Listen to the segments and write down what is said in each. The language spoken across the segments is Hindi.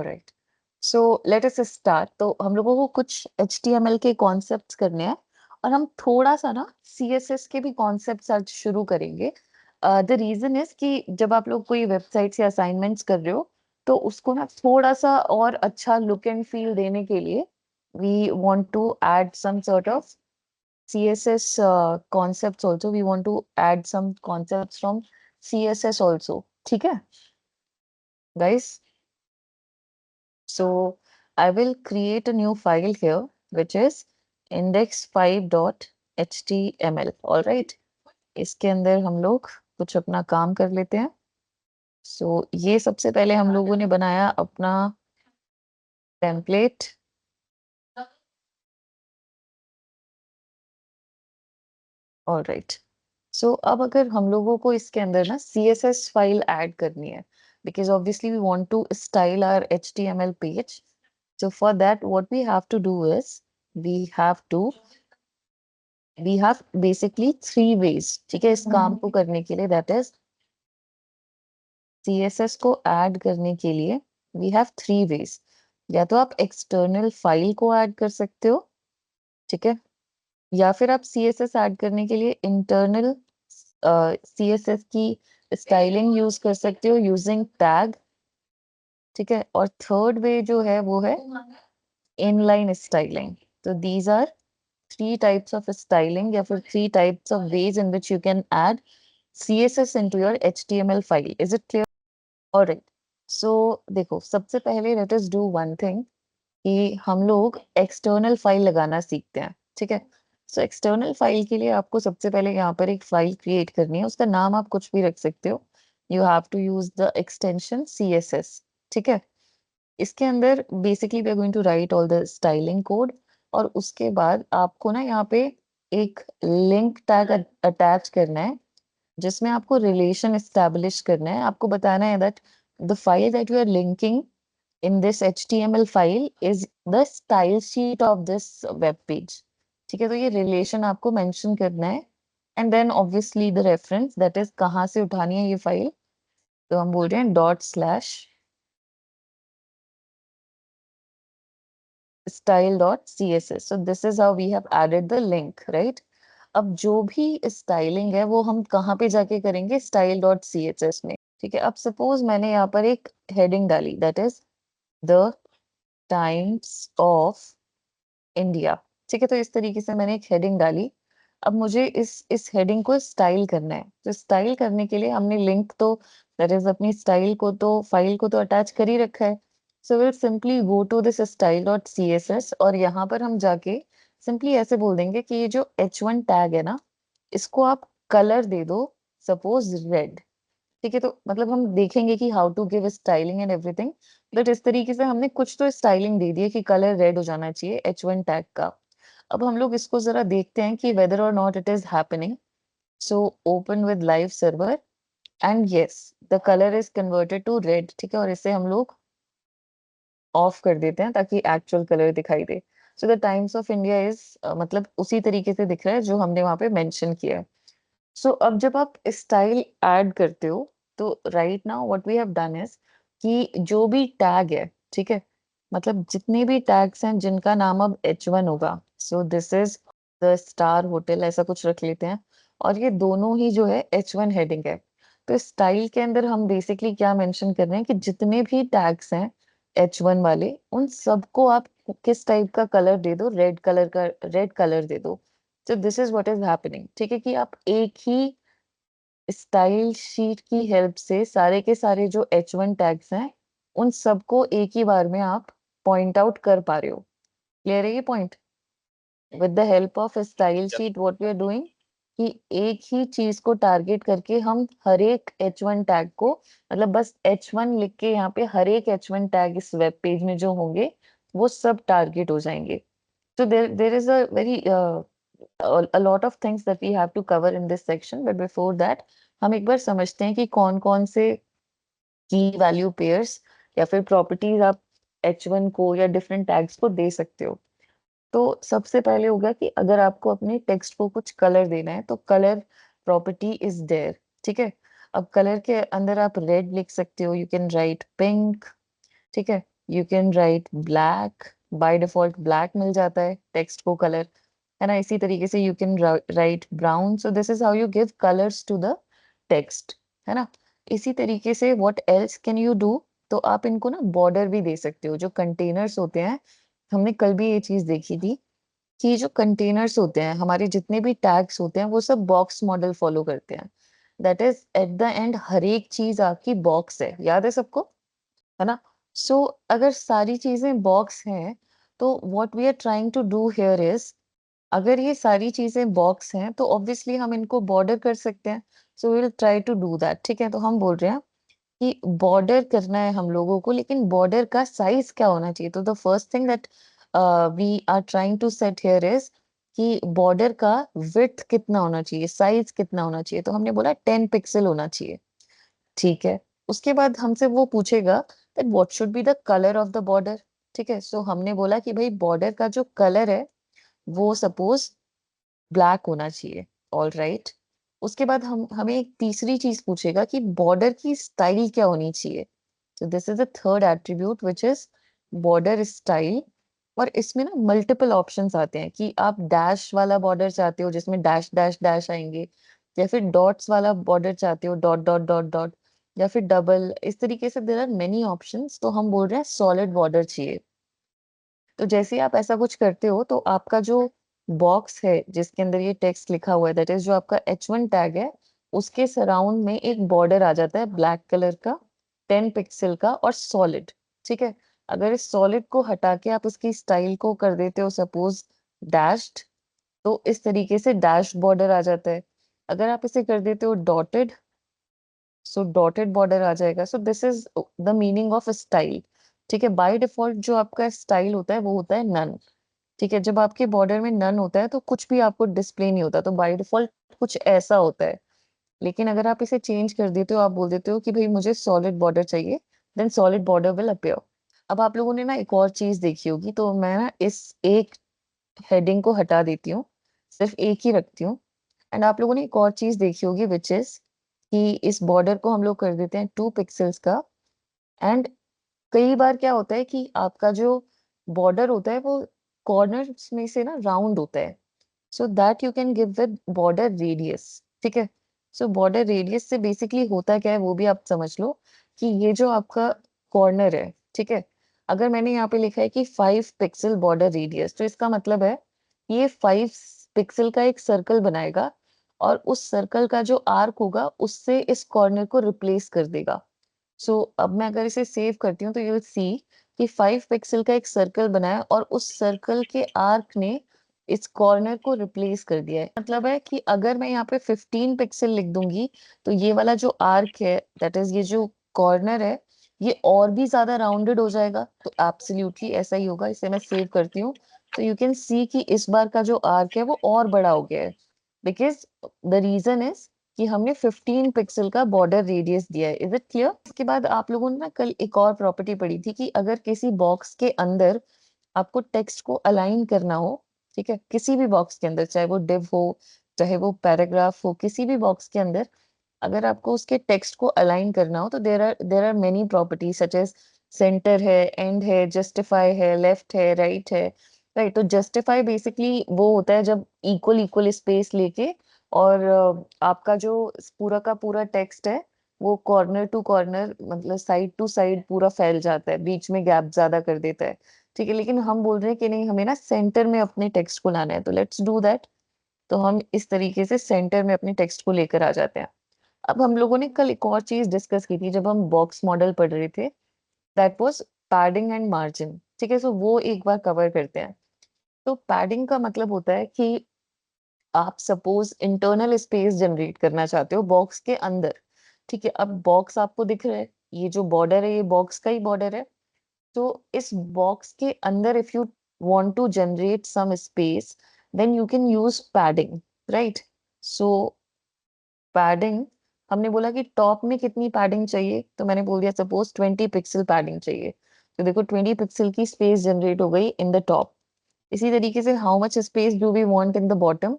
ऑलराइट, सो लेट अस स्टार्ट। तो हम लोगों को कुछ HTML के कॉन्सेप्ट्स करने हैं और हम थोड़ा सा ना CSS के भी कॉन्सेप्ट्स आज शुरू करेंगे। द रीजन इज कि जब आप लोग कोई वेबसाइट से असाइनमेंट्स कर रहे हो तो उसको ना थोड़ा सा और अच्छा लुक एंड फील देने के लिए we want to add some sort of CSS concepts also. We want to add some concepts from CSS also. ठीक है guys? So I will create a new file here which is index5.html. All right, इसके अंदर हम लोग कुछ अपना काम कर लेते हैं। So ये सबसे पहले हम लोगों ने बनाया अपना टेम्पलेट। ऑल राइट, सो अब अगर हम लोगों को इसके अंदर ना CSS फाइल ऐड करनी है because obviously we want to style our HTML page. So for that what we have to do is we have to we have basically three ways, ठीक है, इस काम को करने के लिए, that is CSS को ऐड करने के लिए we have three ways. या तो आप एक्सटर्नल फाइल को ऐड कर सकते हो, ठीक है, या फिर आप CSS ऐड करने के लिए इंटरनल CSS की स्टाइलिंग यूज कर सकते हो यूजिंग टैग, ठीक है, और थर्ड वे जो है वो है इनलाइन स्टाइलिंग। तो these are three types of styling या फिर three types of ways in which you can add CSS into your HTML file. Is it clear? Alright. So देखो, सबसे पहले let us do one thing कि हम लोग एक्सटर्नल फाइल लगाना सीखते हैं, ठीक है। सो एक्सटर्नल फाइल के लिए आपको सबसे पहले यहाँ पर एक फाइल क्रिएट करनी है, उसका नाम आप कुछ भी रख सकते हो। You have to use the extension CSS, ठीक है। इसके अंदर basically we are going to write all the styling code और उसके बाद आपको ना यहाँ पे एक लिंक टैग अटैच करना है जिसमें आपको रिलेशन एस्टैब्लिश करना है। आपको बताना है that the file that you are linking in this HTML file is the style sheet of this web page. ठीक है, तो ये रिलेशन आपको मेंशन करना है and then obviously the reference that is कहाँ से उठानी है ये फाइल। तो हम बोल रहे हैं .style.css. So this is how we have added the link, right? अब जो भी स्टाइलिंग है वो हम कहाँ पे जाके करेंगे, style.css में, ठीक है। अब सपोज मैंने यहाँ पर एक हेडिंग डाली that is the Times of India, ठीक है। तो इस तरीके से मैंने एक हेडिंग डाली। अब मुझे इस हेडिंग को स्टाइल करना है, तो स्टाइल करने के लिए हमने लिंक तो दैट इज अपनी स्टाइल को तो फाइल को तो अटैच कर ही रखा है। So will simply go to this style.css और यहाँ पर हम जाके सिंपली ऐसे बोल देंगे कि ये जो H1 टैग है ना, इसको आप कलर दे दो, सपोज रेड, ठीक है। तो मतलब हम देखेंगे कि how to give styling and everything, but इस तरीके से हमने कुछ तो स्टाइलिंग दे दी है कि कलर रेड हो जाना चाहिए H1 टैग का। अब हम लोग इसको जरा देखते हैं कि वेदर और not it is happening. So open with live server and yes the colour is converted to red, ठीक है। और इसे हम लोग ऑफ कर देते हैं ताकि एक्चुअल कलर दिखाई दे। So the Times of India is मतलब उसी तरीके से दिख रहा है जो हमने वहां पे मेंशन किया है। सो अब जब आप स्टाइल ऐड करते हो तो right now what we have done is कि जो भी टैग है, ठीक है, मतलब जितने भी टैग्स हैं जिनका नाम अब H1 होगा, सो this is the star hotel, ऐसा कुछ रख लेते हैं। और ये दोनों ही जो है H1 हेडिंग है। तो स्टाइल के अंदर हम बेसिकली क्या मेंशन कर रहे हैं कि जितने भी टैग्स हैं H1 वाले, उन सबको आप किस टाइप का कलर दे दो, रेड कलर दे दो। तो this is what is happening, ठीक है, कि आप एक ही स्टाइल शीट की हेल्प से सारे के सारे जो H1 टैग्स हैं उन सबको एक ही बार में आप पॉइंट आउट कर पा रहे हो। क्लियर है ये point? With the help of style sheet what we are doing कि एक ही चीज को टारगेट करके हम हर एक H1 टैग को, मतलब बस H1 लिख के यहाँ पे हर एक H1 टैग इस वेब पेज में जो होंगे वो सब टारगेट हो जाएंगे। So there is a very a lot of things that we have to cover in this section, but before that हम एक बार समझते हैं कि कौन कौन से की वैल्यू पेयर्स या फिर प्रॉपर्टीज आप H1 को या डिफरेंट टैग्स को दे सकते हो। तो सबसे पहले होगा कि अगर आपको अपने टेक्स्ट को कुछ कलर देना है तो कलर प्रॉपर्टी इज देयर, ठीक है। अब कलर के अंदर आप रेड लिख सकते हो, यू कैन राइट पिंक, ठीक है, you can write black, by default black मिल जाता है टेक्स्ट को कलर, है ना। इसी तरीके से you can write brown, so this is how you give colours to the text, है ना। इसी तरीके से what else can you do, तो आप इनको ना बॉर्डर भी दे सकते हो। जो कंटेनर्स होते हैं, हमने कल भी ये चीज देखी थी कि जो कंटेनर्स होते हैं, हमारे जितने भी टैग्स होते हैं, वो सब बॉक्स मॉडल फॉलो करते हैं। That is at the end हर एक चीज आपकी बॉक्स है, याद है सबको, है ना। सो अगर सारी चीजें बॉक्स हैं, तो what we are trying to do here is, अगर ये सारी चीजें बॉक्स हैं तो ऑब्वियसली हम इनको बॉर्डर कर सकते हैं। So will try to do that, ठीक है। तो हम बोल रहे हैं कि बॉर्डर करना है हम लोगों को, लेकिन बॉर्डर का साइज क्या होना चाहिए। तो the first thing that we are trying to set here is कि बॉर्डर का विड्थ कितना होना चाहिए, साइज कितना होना चाहिए। तो हमने बोला 10 पिक्सल होना चाहिए, ठीक है। उसके बाद हमसे वो पूछेगा that what should be the colour of the border, ठीक है। सो हमने बोला कि भाई बॉर्डर का जो कलर है वो सपोज ब्लैक होना चाहिए, ऑल राइट। उसके बाद हम हमें एक तीसरी चीज पूछेगा कि बॉर्डर की स्टाइल क्या होनी चाहिए। तो this is the third attribute which is border style. और इसमें ना मल्टीपल ऑप्शंस आते हैं कि आप डैश वाला बॉर्डर चाहते हो जिसमें डैश डैश डैश आएंगे, या फिर डॉट्स वाला बॉर्डर चाहते हो, डॉट डॉट डॉट डॉट, या फिर डबल, इस तरीके से देयर आर मेनी ऑप्शंस। तो हम बोल रहे हैं सॉलिड बॉर्डर चाहिए। तो जैसे ही आप ऐसा कुछ करते हो तो आपका जो बॉक्स है जिसके अंदर ये टेक्स्ट लिखा हुआ है, दैट इज जो आपका H1 टैग है, उसके सराउंड में एक बॉर्डर आ जाता है ब्लैक कलर का, 10 पिक्सल का और सॉलिड, ठीक है। अगर इस सॉलिड को हटा के आप उसकी स्टाइल को कर देते हो सपोज डैश्ड, तो इस तरीके से डैश बॉर्डर आ जाता है। अगर आप इसे कर देते हो डॉटेड, सो डॉटेड बॉर्डर आ जाएगा। सो this is the meaning of style, ठीक है। बाय डिफॉल्ट जो आपका स्टाइल होता है वो होता है नन, ठीक है। जब आपके बॉर्डर में नन होता है तो कुछ भी आपको डिस्प्ले नहीं होता, तो बाय डिफॉल्ट कुछ ऐसा होता है। लेकिन अगर आप इसे चेंज कर देते हो, आप बोल देते हो कि भाई मुझे सॉलिड बॉर्डर चाहिए, then solid border will appear. अब आप लोगों ने ना एक और चीज देखी होगी, तो मैं ना इस एक हेडिंग को हटा देती हूँ, सिर्फ एक ही रखती हूँ। एंड आप लोगों ने एक और चीज देखी होगी विच इज कि इस बॉर्डर को हम लोग कर देते हैं 2 पिक्सल्स का। एंड कई बार क्या होता है कि आपका जो बॉर्डर होता है वो कॉर्नर्स में से ना राउंड होता है, so that you can give with border radius, ठीक है। सो बॉर्डर रेडियस से बेसिकली होता क्या है वो भी आप समझ लो कि ये जो आपका कॉर्नर है, ठीक है, अगर मैंने यहाँ पे लिखा है कि 5 पिक्सल बॉर्डर रेडियस, तो इसका मतलब है ये 5 पिक्सल का एक सर्कल बनाएगा और उस सर्कल का जो आर्क होगा उससे इस कॉर्नर को रिप्लेस कर देगा। सो अब मैं अगर इसे सेव करती हूँ तो यू विल सी कि 5 पिक्सल का एक सर्कल बना है और उस सर्कल के आर्क ने इस कॉर्नर को रिप्लेस कर दिया है। मतलब है कि अगर मैं यहाँ पे 15 पिक्सल लिख दूंगी तो ये वाला जो आर्क है, दैट इज ये जो कॉर्नर है, ये और भी ज्यादा राउंडेड हो जाएगा। तो एब्सोल्युटली ऐसा ही होगा। इसे मैं सेव करती हूँ तो यू कैन सी कि इस बार का जो आर्क है वो और बड़ा हो गया है, बिकॉज द रीजन इज कि हमने 15 पिक्सल का बॉर्डर रेडियस दिया है। Is it clear? इसके बाद आप लोगों ने ना कल एक और प्रॉपर्टी पढ़ी थी कि अगर किसी बॉक्स के अंदर आपको टेक्स्ट को अलाइन करना हो, ठीक है, किसी भी बॉक्स के अंदर, चाहे वो डिव हो, चाहे वो पैराग्राफ हो, किसी भी बॉक्स के अंदर अगर आपको उसके टेक्स्ट को अलाइन करना हो तो there are many properties such as centre है, एंड है, जस्टिफाई है, लेफ्ट है, राइट है, राइट। तो जस्टिफाई बेसिकली वो होता है जब इक्वल इक्वल स्पेस लेके और आपका जो पूरा का पूरा टेक्स्ट है वो कॉर्नर टू कॉर्नर, मतलब साइड टू साइड पूरा फैल जाता है, बीच में गैप ज्यादा कर देता है, ठीक है। लेकिन हम बोल रहे हैं कि नहीं, हमें ना सेंटर में अपने टेक्स्ट को लाना है, तो लेट्स डू दैट। तो हम इस तरीके से सेंटर में अपने टेक्स्ट को लेकर आ जाते हैं। अब हम लोगों ने कल एक और चीज डिस्कस की थी जब हम बॉक्स मॉडल पढ़ रहे थे, that was padding and margin, ठीक है। सो वो एक बार कवर करते हैं। तो पैडिंग का मतलब होता है कि आप सपोज इंटरनल स्पेस जनरेट करना चाहते हो बॉक्स के अंदर, ठीक है। अब बॉक्स आपको दिख रहा है, ये जो बॉर्डर है ये बॉक्स का ही बॉर्डर है। तो इस बॉक्स के अंदर if you want to generate some space, then you can use padding, right. So padding, हमने बोला कि टॉप में कितनी पैडिंग चाहिए, तो मैंने बोल दिया सपोज 20 पिक्सल पैडिंग चाहिए। तो देखो 20 पिक्सल की स्पेस जनरेट हो गई इन द टॉप। इसी तरीके से how much space do we want in the bottom,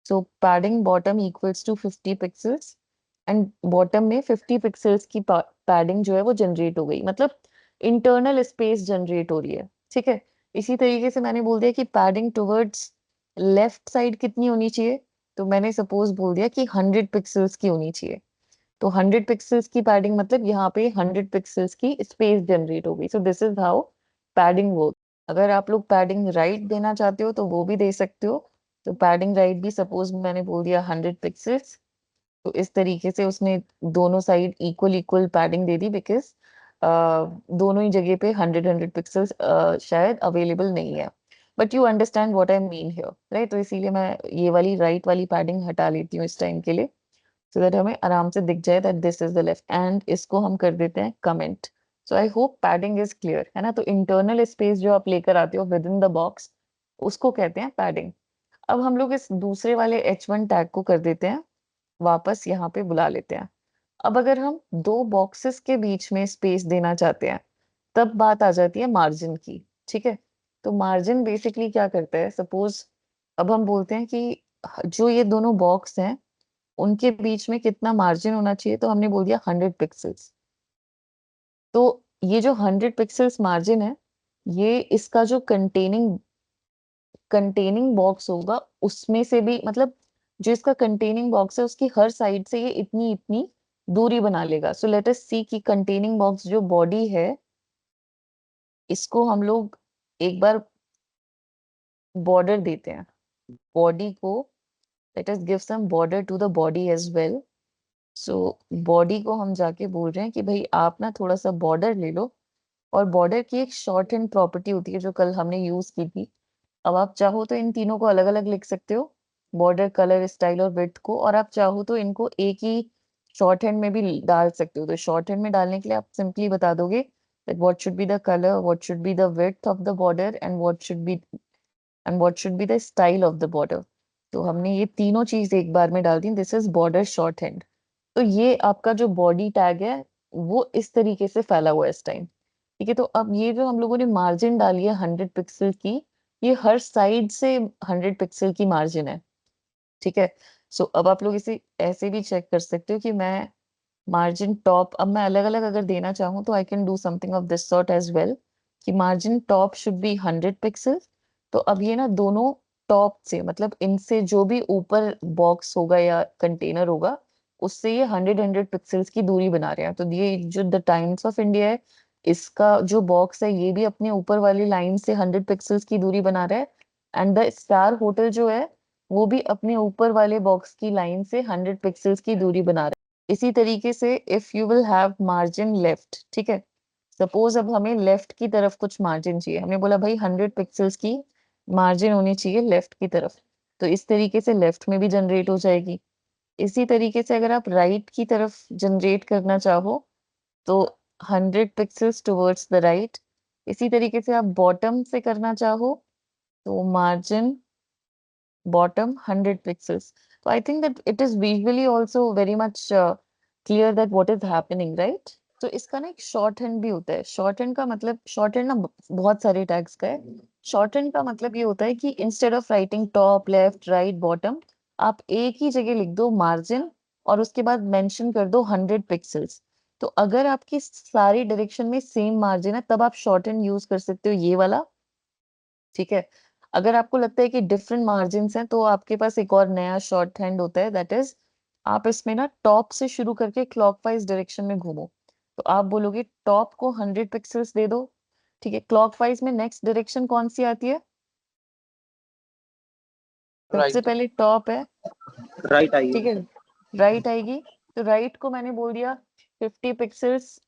so padding bottom equals to 50 pixels, and bottom में 50 पिक्सल्स की पैडिंग जो है वो जनरेट हो गई। मतलब इंटरनल स्पेस जनरेट हो रही है, ठीक है। इसी तरीके से मैंने बोल दिया कि पैडिंग टुवर्ड्स लेफ्ट साइड कितनी होनी चाहिए, तो मैंने सपोज बोल दिया कि 100 पिक्सल्स की होनी चाहिए। तो 100 पिक्सल्स की पैडिंग मतलब यहाँ पे 100 पिक्सल्स की स्पेस जनरेट हो गई। सो this is how padding work. अगर आप लोग पैडिंग राइट देना चाहते हो तो वो भी दे सकते हो। तो पैडिंग राइट भी सपोज मैंने बोल दिया 100 पिक्सल्स, तो इस तरीके से उसने दोनों side equal equal padding they the, because दोनों ही जगह पे 100 पिक्सल्स शायद अवेलेबल नहीं है। But you understand what I mean here, right? तो इसीलिए मैं ये वाली राइट वाली पैडिंग हटा लेती हूँ इस टाइम के लिए, सो दैट हमें आराम से दिख जाए that this is the left, and इसको हम कर देते हैं comment. So I hope padding is clear, है ना? तो इंटरनल स्पेस जो आप लेकर आते हो विद इन द बॉक्स, उसको कहते हैं पैडिंग। अब हम लोग इस दूसरे वाले H1 टैग को कर देते हैं वापस यहाँ पे बुला लेते हैं। अब अगर हम दो बॉक्सेस के बीच में स्पेस देना चाहते हैं, तब बात आ जाती है मार्जिन की, ठीक है। तो मार्जिन बेसिकली क्या करता है, सपोज अब हम बोलते हैं कि जो ये दोनों बॉक्स हैं उनके बीच में कितना मार्जिन होना चाहिए, तो हमने बोल दिया 100 पिक्सल्स। तो ये जो 100 पिक्सल्स मार्जिन है, ये इसका जो कंटेनिंग बॉक्स होगा उसमें से भी, मतलब जो इसका कंटेनिंग बॉक्स है उसकी हर साइड से ये इतनी इतनी दूरी बना लेगा। सो लेट अस सी कि कंटेनिंग बॉक्स जो बॉडी है, इसको हम लोग एक बार बॉर्डर देते हैं बॉडी को। Let us give some border to the body as well. So body को हम जाके बोल रहे हैं कि भाई आप ना थोड़ा सा बॉर्डर ले लो। और बॉर्डर की एक शॉर्ट हैंड प्रॉपर्टी होती है जो कल हमने यूज की थी। अब आप चाहो तो इन तीनों को अलग अलग लिख सकते हो, बॉर्डर, कलर, स्टाइल और विड्थ को, और आप चाहो तो इनको एक ही शॉर्ट हैंड में भी डाल सकते हो। तो शॉर्ट हैंड में डालने के लिए आप सिंपली बता दोगे that what should be the color, what should be the width of the border, and what should be the style of the border। तो हमने ये तीनों चीज एक बार में डाल दी। This is border shorthand. तो ये आपका जो बॉडी टैग है वो इस तरीके से फैला हुआ है इस टाइम, ठीक है। तो अब ये जो हम लोगों ने मार्जिन डाली है 100 पिक्सल की, ये हर साइड से 100 पिक्सल की मार्जिन है, ठीक है। सो अब आप लोग इसे ऐसे भी चेक कर सकते हो कि मैं मार्जिन टॉप, अब मैं अलग अलग अगर देना चाहूँ तो I can do something of this sort as well, कि margin top should be 100 pixel. तो अब ये ना दोनों टॉप से, मतलब इनसे जो भी ऊपर बॉक्स होगा या कंटेनर होगा, उससे ये 100 पिक्सल्स की दूरी बना रहे हैं। तो ये जो द टाइम्स ऑफ इंडिया है, इसका जो बॉक्स है ये भी अपने ऊपर वाली लाइन से 100 पिक्सल्स की दूरी बना रहा है। एंड द स्टार होटल जो है वो भी अपने ऊपर वाले बॉक्स की लाइन से 100 पिक्सल्स की दूरी बना रहा है। इसी तरीके से if you will have margin left, ठीक है, सपोज अब हमें लेफ्ट की तरफ कुछ मार्जिन चाहिए, हमने बोला भाई 100 पिक्सल्स की मार्जिन होनी चाहिए लेफ्ट की तरफ, तो इस तरीके से लेफ्ट में भी जनरेट हो जाएगी। इसी तरीके से अगर आप राइट की तरफ जनरेट करना चाहो तो 100 पिक्सल्स टुवर्ड्स द राइट। इसी तरीके से आप बॉटम से करना चाहो तो margin bottom 100 pixels. So I think that it is visually also very much clear that what is happening, right? तो इसका ना एक शॉर्ट हैंड भी होता है। शॉर्ट हैंड का मतलब, शॉर्ट हैंड ना बहुत सारे टैग्स का है। शॉर्ट हैंड का मतलब ये होता है कि instead of writing top, left, right, bottom, आप एक ही जगह लिख दो मार्जिन और उसके बाद मेंशन कर दो 100 पिक्सल्स। तो अगर आपकी सारी डायरेक्शन में सेम मार्जिन है तब आप शॉर्ट हैंड यूज कर सकते हो, ये वाला, ठीक है। अगर आपको लगता है कि डिफरेंट मार्जिन हैं तो आपके पास एक और नया शॉर्ट हैंड होता है, दैट इज आप इसमें ना टॉप से शुरू करके क्लॉकवाइज डायरेक्शन में घूमो। तो आप बोलोगे टॉप को 100 पिक्सल्स दे दो, ठीक है। क्लॉकवाइज में नेक्स्ट डायरेक्शन कौन सी आती है? सबसे राइट, पहले टॉप है, राइट आइए। ठीक है, राइट आएगी। तो राइट को मैंने बोल दिया 50 पिक्सल्स,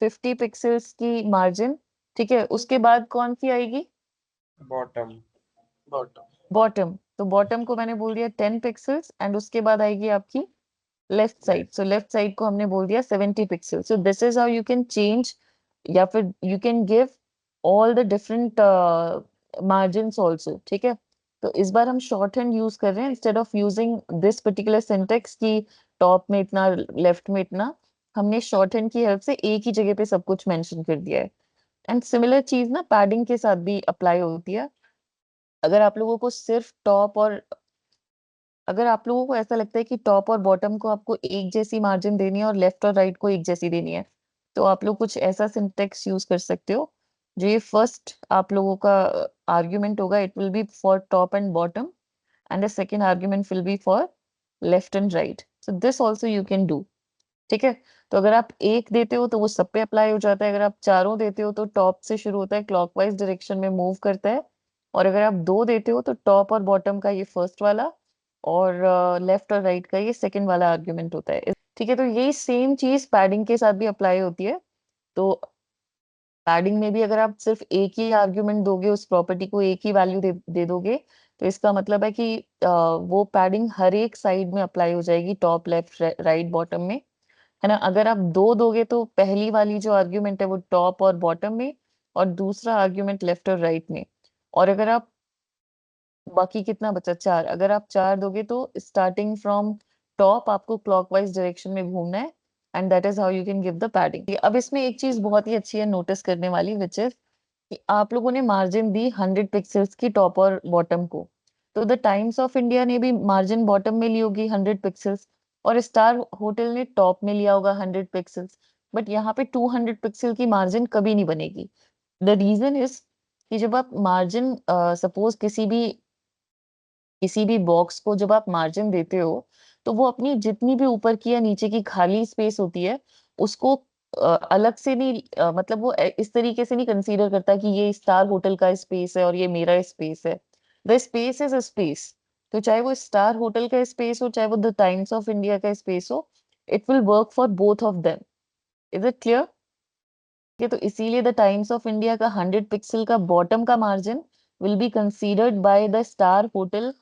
50 पिक्सल्स की मार्जिन, ठीक है। उसके बाद कौन सी आएगी? Bottom, bottom, bottom. तो बॉटम को मैंने बोल दिया 10 पिक्सल्स, एंड उसके बाद आएगी आपकी left side. So left side को हमने बोल दिया 70 pixel. So this is how you can change, या फिर you can give all the different margins also, ठीक है। तो इस बार हम शॉर्ट हैंड यूज कर रहे हैं instead of using this particular syntax की टॉप में इतना, लेफ्ट में इतना। हमने शॉर्ट हैंड की हेल्प से एक ही जगह पे सब कुछ मेंशन कर दिया है। एंड सिमिलर चीज ना पैडिंग के साथ भी अप्लाई होती है। अगर आप लोगों को सिर्फ टॉप और, अगर आप लोगों को ऐसा लगता है कि टॉप और बॉटम को आपको एक जैसी मार्जिन देनी है और लेफ्ट और राइट को एक जैसी देनी है, तो आप लोग कुछ ऐसा सिंटेक्स यूज कर सकते हो जो ये फर्स्ट आप लोगों का आर्ग्यूमेंट होगा, it will be for top and bottom, and the second argument will be for left and right. So this also you can do. ठीक है. तो अगर आप एक देते हो तो वो सब पे अप्लाई हो जाता है, अगर आप चारों देते हो तो टॉप से शुरू होता है, क्लॉकवाइज डायरेक्शन में मूव करता है, और अगर आप दो देते हो तो टॉप और बॉटम का ये फर्स्ट वाला, और लेफ्ट और राइट का ये सेकंड वाला आर्ग्यूमेंट होता है. ठीक है. तो यही सेम चीज पैडिंग के साथ भी अप्लाई होती है. तो पैडिंग में भी अगर आप सिर्फ एक ही आर्ग्यूमेंट दोगे, उस प्रॉपर्टी को एक ही वैल्यू दे दोगे, तो इसका मतलब है कि वो पैडिंग हर एक साइड में अप्लाई हो जाएगी, टॉप लेफ्ट राइट बॉटम में, है ना. अगर आप दो दोगे तो पहली वाली जो आर्ग्यूमेंट है वो टॉप और बॉटम में, और दूसरा आर्ग्यूमेंट लेफ्ट और राइट में. और अगर आप बाकी कितना बचा, चार, अगर आप चार दोगे तो स्टार्टिंग फ्रॉम टॉप आपको क्लॉकवाइज डायरेक्शन में घूमना है, and that is how you can give the padding. अब इसमें एक चीज बहुत ही अच्छी है नोटिस करने वाली, विच इज कि आप लोगों ने मार्जिन दी 100 पिक्सल्स की टॉप और बॉटम को. तो द टाइम्स ऑफ इंडिया ने भी मार्जिन बॉटम में ली होगी 100 पिक्सल्स, और स्टार होटल ने टॉप में लिया होगा 100 पिक्सल्स. बट यहाँ पे 200 पिक्सल की मार्जिन कभी नहीं बनेगी. द रीजन इज कि जब आप मार्जिन सपोज किसी भी बॉक्स को जब आप मार्जिन देते हो, तो वो अपनी जितनी भी ऊपर की या नीचे की खाली स्पेस होती है, उसको अलग से नहीं, मतलब वो इस तरीके से नहीं कंसीडर करता कि ये स्टार होटल का स्पेस है और ये मेरा स्पेस है. The space is a space. तो चाहे वो स्टार होटल का स्पेस हो, चाहे वो द टाइम्स ऑफ इंडिया का स्पेस हो, it will work for both of them. Is it clear? ये तो इसीलिए द टाइम्स ऑफ इंडिया का 100 पिक्सल का बॉटम का margin will be considered by the star hotel,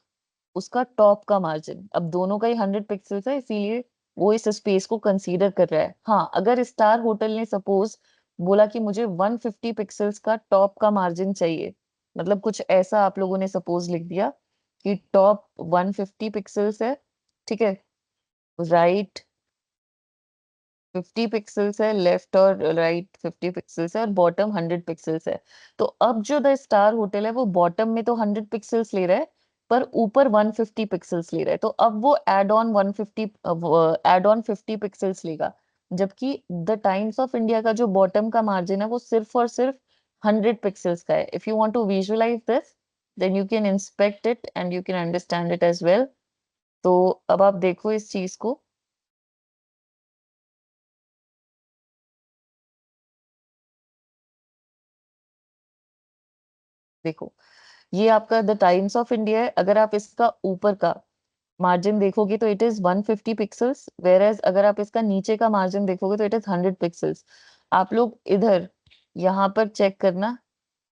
उसका टॉप का मार्जिन. अब दोनों का ही 100 पिक्सल्स है, इसीलिए वो इस स्पेस को कंसीडर कर रहा है. हाँ, अगर स्टार होटल ने सपोज बोला कि मुझे 150 पिक्सल्स का टॉप का मार्जिन चाहिए, मतलब कुछ ऐसा आप लोगों ने सपोज लिख दिया कि टॉप 150 पिक्सल्स है, ठीक है, राइट 50 पिक्सल्स है, लेफ्ट और राइट 50 पिक्सल्स है, और बॉटम 100 पिक्सल्स है. तो अब जो द स्टार होटल है वो बॉटम में तो 100 पिक्सल्स ले रहा है, पर ऊपर 150 पिक्सल्स ले रहा है. तो अब वो एड ऑन 50 पिक्सल्स लेगा, जबकि द टाइम्स ऑफ इंडिया का जो बॉटम का मार्जिन है वो सिर्फ और सिर्फ 100 पिक्सल्स का है. If you want to visualise this, then you can inspect it and you can understand it as well. तो अब आप देखो इस चीज को, देखो ये आपका द टाइम्स ऑफ इंडिया है. अगर आप इसका ऊपर का मार्जिन देखोगे तो it is 150 pixels, whereas अगर आप इसका नीचे का मार्जिन देखोगे तो इट इज 100 पिक्सल्स. आप लोग इधर यहाँ पर चेक करना,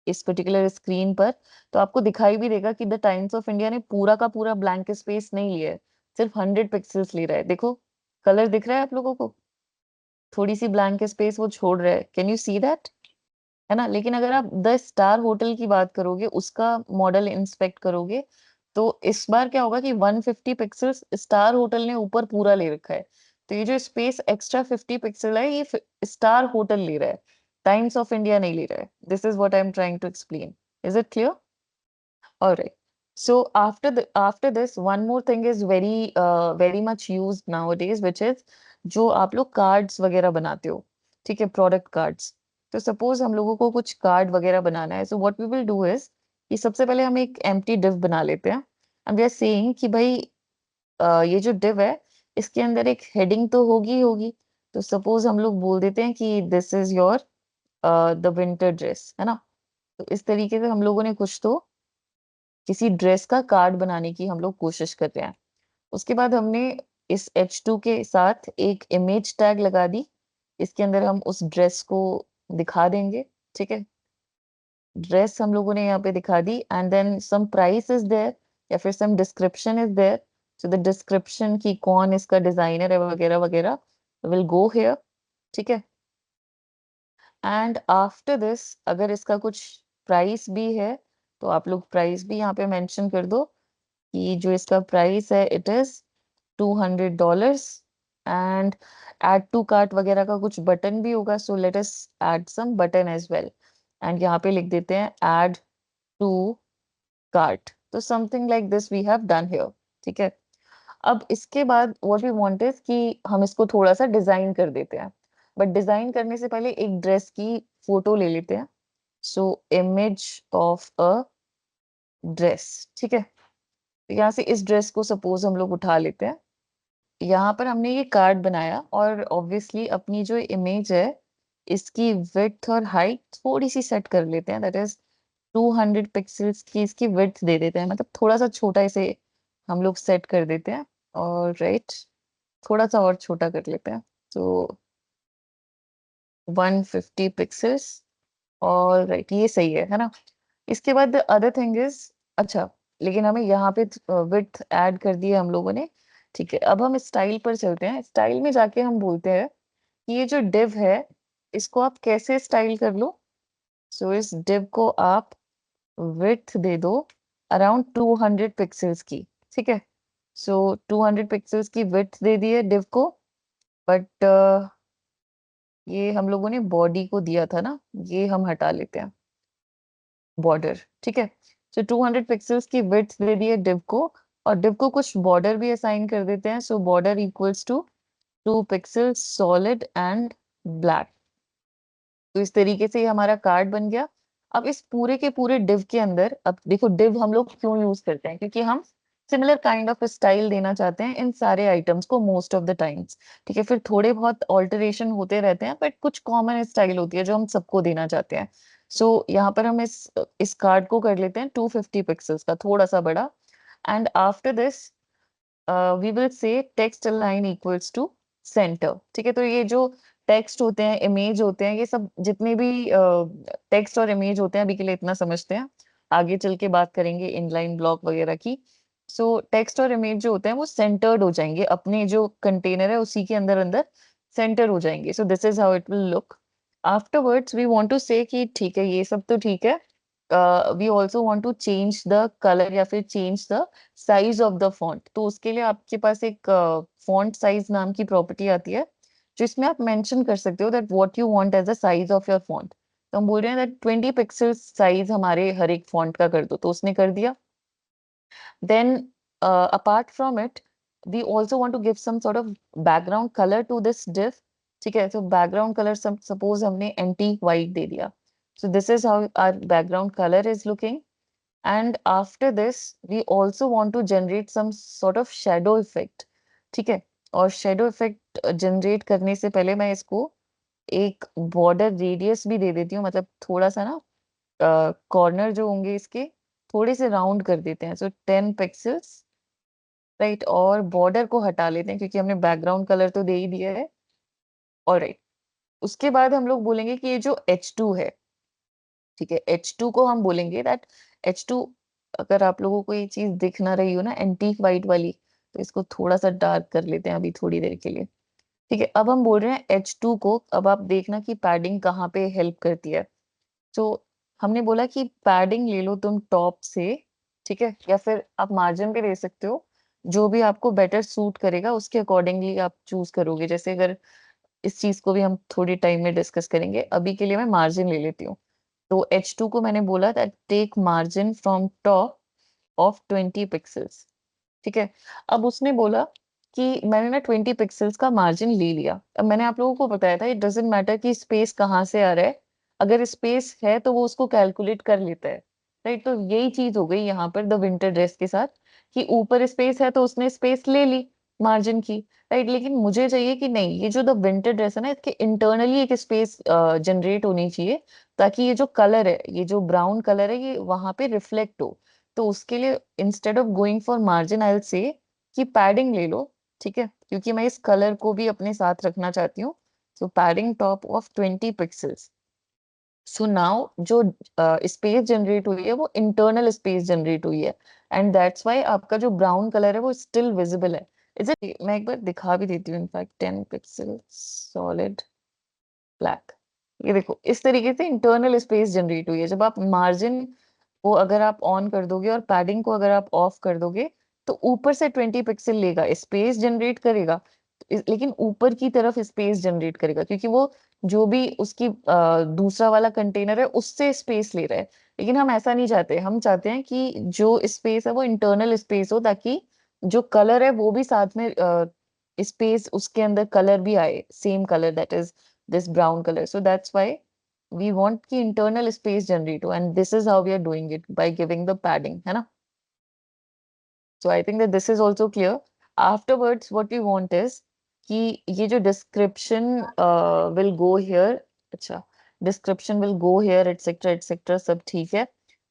इस पर्टिकुलर स्क्रीन पर, तो आपको दिखाई भी देगा कि द टाइम्स ऑफ इंडिया ने पूरा का पूरा ब्लैंक स्पेस नहीं लिया है, सिर्फ 100 पिक्सल्स ले रहा है. देखो कलर दिख रहा है आप लोगों को, थोड़ी सी ब्लैंक स्पेस वो छोड़ रहा है. Can you see that? है ना. लेकिन अगर आप द स्टार होटल की बात करोगे, उसका मॉडल इंस्पेक्ट करोगे, तो इस बार क्या होगा कि 150 पिक्सल्स स्टार होटल ने ऊपर पूरा ले रखा है. तो ये जो स्पेस एक्स्ट्रा 50 पिक्सल है, ये स्टार होटल ले रहा है, टाइम्स ऑफ इंडिया नहीं ले रहा है. This is what I am trying to explain. Is it clear? Alright. So after this, one more thing is very much used nowadays, which is जो आप लोग कार्ड्स वगैरह बनाते हो, ठीक है, प्रोडक्ट कार्ड्स. तो सपोज हम लोगों को कुछ कार्ड वगैरह बनाना है, so what we will do is कि सबसे पहले हम एक एम्प्टी डिव बना लेते हैं. एंड वी आर सेइंग कि भाई ये जो डिव है, इसके अंदर एक हेडिंग तो होगी ही होगी. तो सपोज हम लोग बोल देते हैं कि this is your the winter dress, है ना. तो इस तरीके से हम लोगों ने कुछ तो किसी ड्रेस का कार्ड बनाने की हम लोग कोशिश कर रहे हैं. उसके बाद हमने इस H2 के साथ एक इमेज टैग लगा दी, इसके अंदर हम उस ड्रेस को दिखा देंगे. ठीक है, ड्रेस हम लोगों ने यहाँ पे दिखा दी, and then some price is there या फिर some description is there. So the description की कौन इसका डिजाइनर है वगैरह वगैरह विल गो हियर. ठीक है. एंड आफ्टर दिस अगर इसका कुछ प्राइस भी है, तो आप लोग प्राइस भी यहाँ पे मेंशन कर दो कि जो इसका प्राइस है it is $200. And add to cart वगैरह का कुछ बटन भी होगा, so let us add some button as well. And यहाँ पे लिख देते हैं ऐड टू कार्ट. तो something like this we have done here. ठीक है. अब इसके बाद व्हाट वी वांट इज कि हम इसको थोड़ा सा डिजाइन कर देते हैं. बट डिजाइन करने से पहले एक ड्रेस की फोटो ले लेते हैं। So image of a dress, ठीक है। यहाँ से इस ड्रेस को सपोज हम लोग उठा लेते हैं। यहाँ पर हमने ये कार्ड बनाया और ऑब्वियसली अपनी जो इमेज है इसकी विड्थ और हाइट थोड़ी सी सेट कर लेते हैं, दैट इज 200 पिक्सल्स की इसकी विड्थ दे देते हैं, मतलब थोड़ा सा छोटा इसे हम लोग सेट कर देते हैं। और राइट, थोड़ा सा और छोटा कर लेते हैं, तो 150 पिक्सल्स। और राइट, ये सही है ना। इसके बाद अदर थिंग इज, अच्छा लेकिन हमें यहाँ पे विड्थ ऐड कर दी है हम लोगों ने, ठीक है। अब हम स्टाइल पर चलते हैं। स्टाइल में जाके हम बोलते हैं कि ये जो डिव है इसको आप कैसे स्टाइल कर लो। सो इस डिव को आप विड्थ दे दो अराउंड 200 पिक्सल्स की, ठीक है। सो 200 पिक्सल्स की विड्थ दे दी है डिव को। बट ये हम लोगों ने बॉडी को दिया था ना, ये हम हटा लेते हैं, बॉर्डर, ठीक है। सो 200 पिक्सल्स की विड्थ दे दी है डिव को, और डिव को कुछ बॉर्डर भी असाइन कर देते हैं। So border equals to 2 pixels solid and black. तो इस तरीके से ये हमारा कार्ड बन गया। अब इस पूरे के पूरे डिव के अंदर, अब देखो डिव हम लोग क्यों यूज करते हैं, क्योंकि हम सिमिलर काइंड ऑफ स्टाइल देना चाहते हैं इन सारे आइटम्स को मोस्ट ऑफ द टाइम्स, ठीक है। फिर थोड़े बहुत ऑल्टरेशन होते रहते हैं बट कुछ कॉमन स्टाइल होती है जो हम सबको देना चाहते हैं। सो यहाँ पर हम इस कार्ड को कर लेते हैं 250 पिक्सल्स का, थोड़ा सा बड़ा। And after this we will say text align equals to centre, ठीक है। तो ये जो टेक्स्ट होते हैं, इमेज होते हैं, ये सब जितने भी टेक्स्ट और इमेज होते हैं, अभी के लिए इतना समझते हैं, आगे चल के बात करेंगे इनलाइन ब्लॉक वगैरह की। सो टेक्स्ट और इमेज जो होते हैं वो सेंटर्ड हो जाएंगे, अपने जो कंटेनर है उसी के अंदर अंदर सेंटर हो जाएंगे। So this is how it will look. Afterwards we want to say कि ठीक है, ये सब तो ठीक है, we also want to change the colour या फिर change the size of the font. तो उसके लिए आपके पास एक फॉन्ट साइज नाम की प्रॉपर्टी आती है, जिसमें आप मेंशन कर सकते हो that what you want as the size of your font. तो हम बोल रहे हैं दैट 20 पिक्सल साइज हमारे हर एक फॉन्ट का कर दो, तो उसने कर दिया। Then, apart from it, we also want to give some sort of background color to this div. ठीक है, so background color suppose हमने antique white दे दिया. So this is how our background color is looking. And after this, we also want to generate some sort of shadow effect. ठीक है, और shadow effect generate करने से पहले मैं इसको एक border radius भी दे देती हूँ, मतलब थोड़ा सा ना कॉर्नर जो होंगे इसके थोड़े से राउंड कर देते हैं। सो 10 पिक्सल्स, राइट। और बॉर्डर को हटा लेते हैं क्योंकि हमने बैकग्राउंड कलर तो दे ही दिया है। और राइट, उसके बाद हम लोग बोलेंगे कि ये जो H2 है, ठीक है, H2 को हम बोलेंगे दैट H2, अगर आप लोगों को ये चीज दिख ना रही हो ना एंटीक वाइट वाली, तो इसको थोड़ा सा डार्क कर लेते हैं अभी थोड़ी देर के लिए, ठीक है। अब हम बोल रहे हैं H2 को, अब आप देखना कि पैडिंग कहाँ पे हेल्प करती है। तो हमने बोला कि पैडिंग ले लो तुम टॉप से, ठीक है, या फिर आप मार्जिन पे ले सकते हो, जो भी आपको बेटर सूट करेगा उसके अकॉर्डिंगली आप चूज करोगे। जैसे अगर इस चीज को भी हम थोड़ी टाइम में डिस्कस करेंगे, अभी के लिए मैं मार्जिन ले लेती हूँ। तो H2 को मैंने बोला that take margin from top of 20 pixels, ठीक है। अब उसने बोला कि मैंने ना 20 पिक्सल्स का मार्जिन ले लिया। अब मैंने आप लोगों को बताया था इट डजेंट मैटर कि स्पेस कहाँ से आ रहा है, अगर स्पेस है तो वो उसको कैलकुलेट कर लेता है, राइट। तो यही चीज हो गई यहाँ पर द विंटर ड्रेस के साथ, कि ऊपर स्पेस है तो उसने स्पेस ले ली मार्जिन की, राइट। लेकिन मुझे चाहिए कि नहीं, ये जो द विंटर ड्रेस है ना, इसके इंटरनली एक स्पेस जनरेट होनी चाहिए, ताकि ये जो कलर है, ये जो ब्राउन कलर है, ये वहां पे रिफ्लेक्ट हो। तो उसके लिए instead of going for margin I will say कि पैडिंग ले लो, ठीक है, क्योंकि मैं इस कलर को भी अपने साथ रखना चाहती हूँ। So padding top of 20 pixels. So now जो स्पेस जनरेट हुई है वो इंटरनल स्पेस जनरेट हुई है, एंड दैट्स व्हाई आपका जो ब्राउन कलर है वो स्टिल विजिबल है। इज इट, मैं एक बार दिखा भी देती हूँ, इनफैक्ट 10 पिक्सल सॉलिड ब्लैक। ये देखो इस तरीके से इंटरनल स्पेस जनरेट हुई है। जब आप मार्जिन को अगर आप ऑन कर दोगे और पैडिंग को अगर आप ऑफ कर दोगे, तो ऊपर से 20 पिक्सल लेगा, स्पेस जनरेट करेगा, लेकिन ऊपर की तरफ स्पेस जनरेट करेगा, क्योंकि वो जो भी उसकी दूसरा वाला कंटेनर है उससे स्पेस ले रहा है। लेकिन हम ऐसा नहीं चाहते, हम चाहते हैं कि जो स्पेस है वो इंटरनल स्पेस हो, ताकि जो कलर है वो भी साथ में स्पेस, उसके अंदर कलर भी आए, same colour, that is this brown color. So that's why we want ki internal space generate ho, and this is how we are doing it by giving the padding, है ना? So I think that this is also clear. Afterwards, what we want is कि ये जो description will go here, अच्छा, description will go here, etc. सब ठीक है.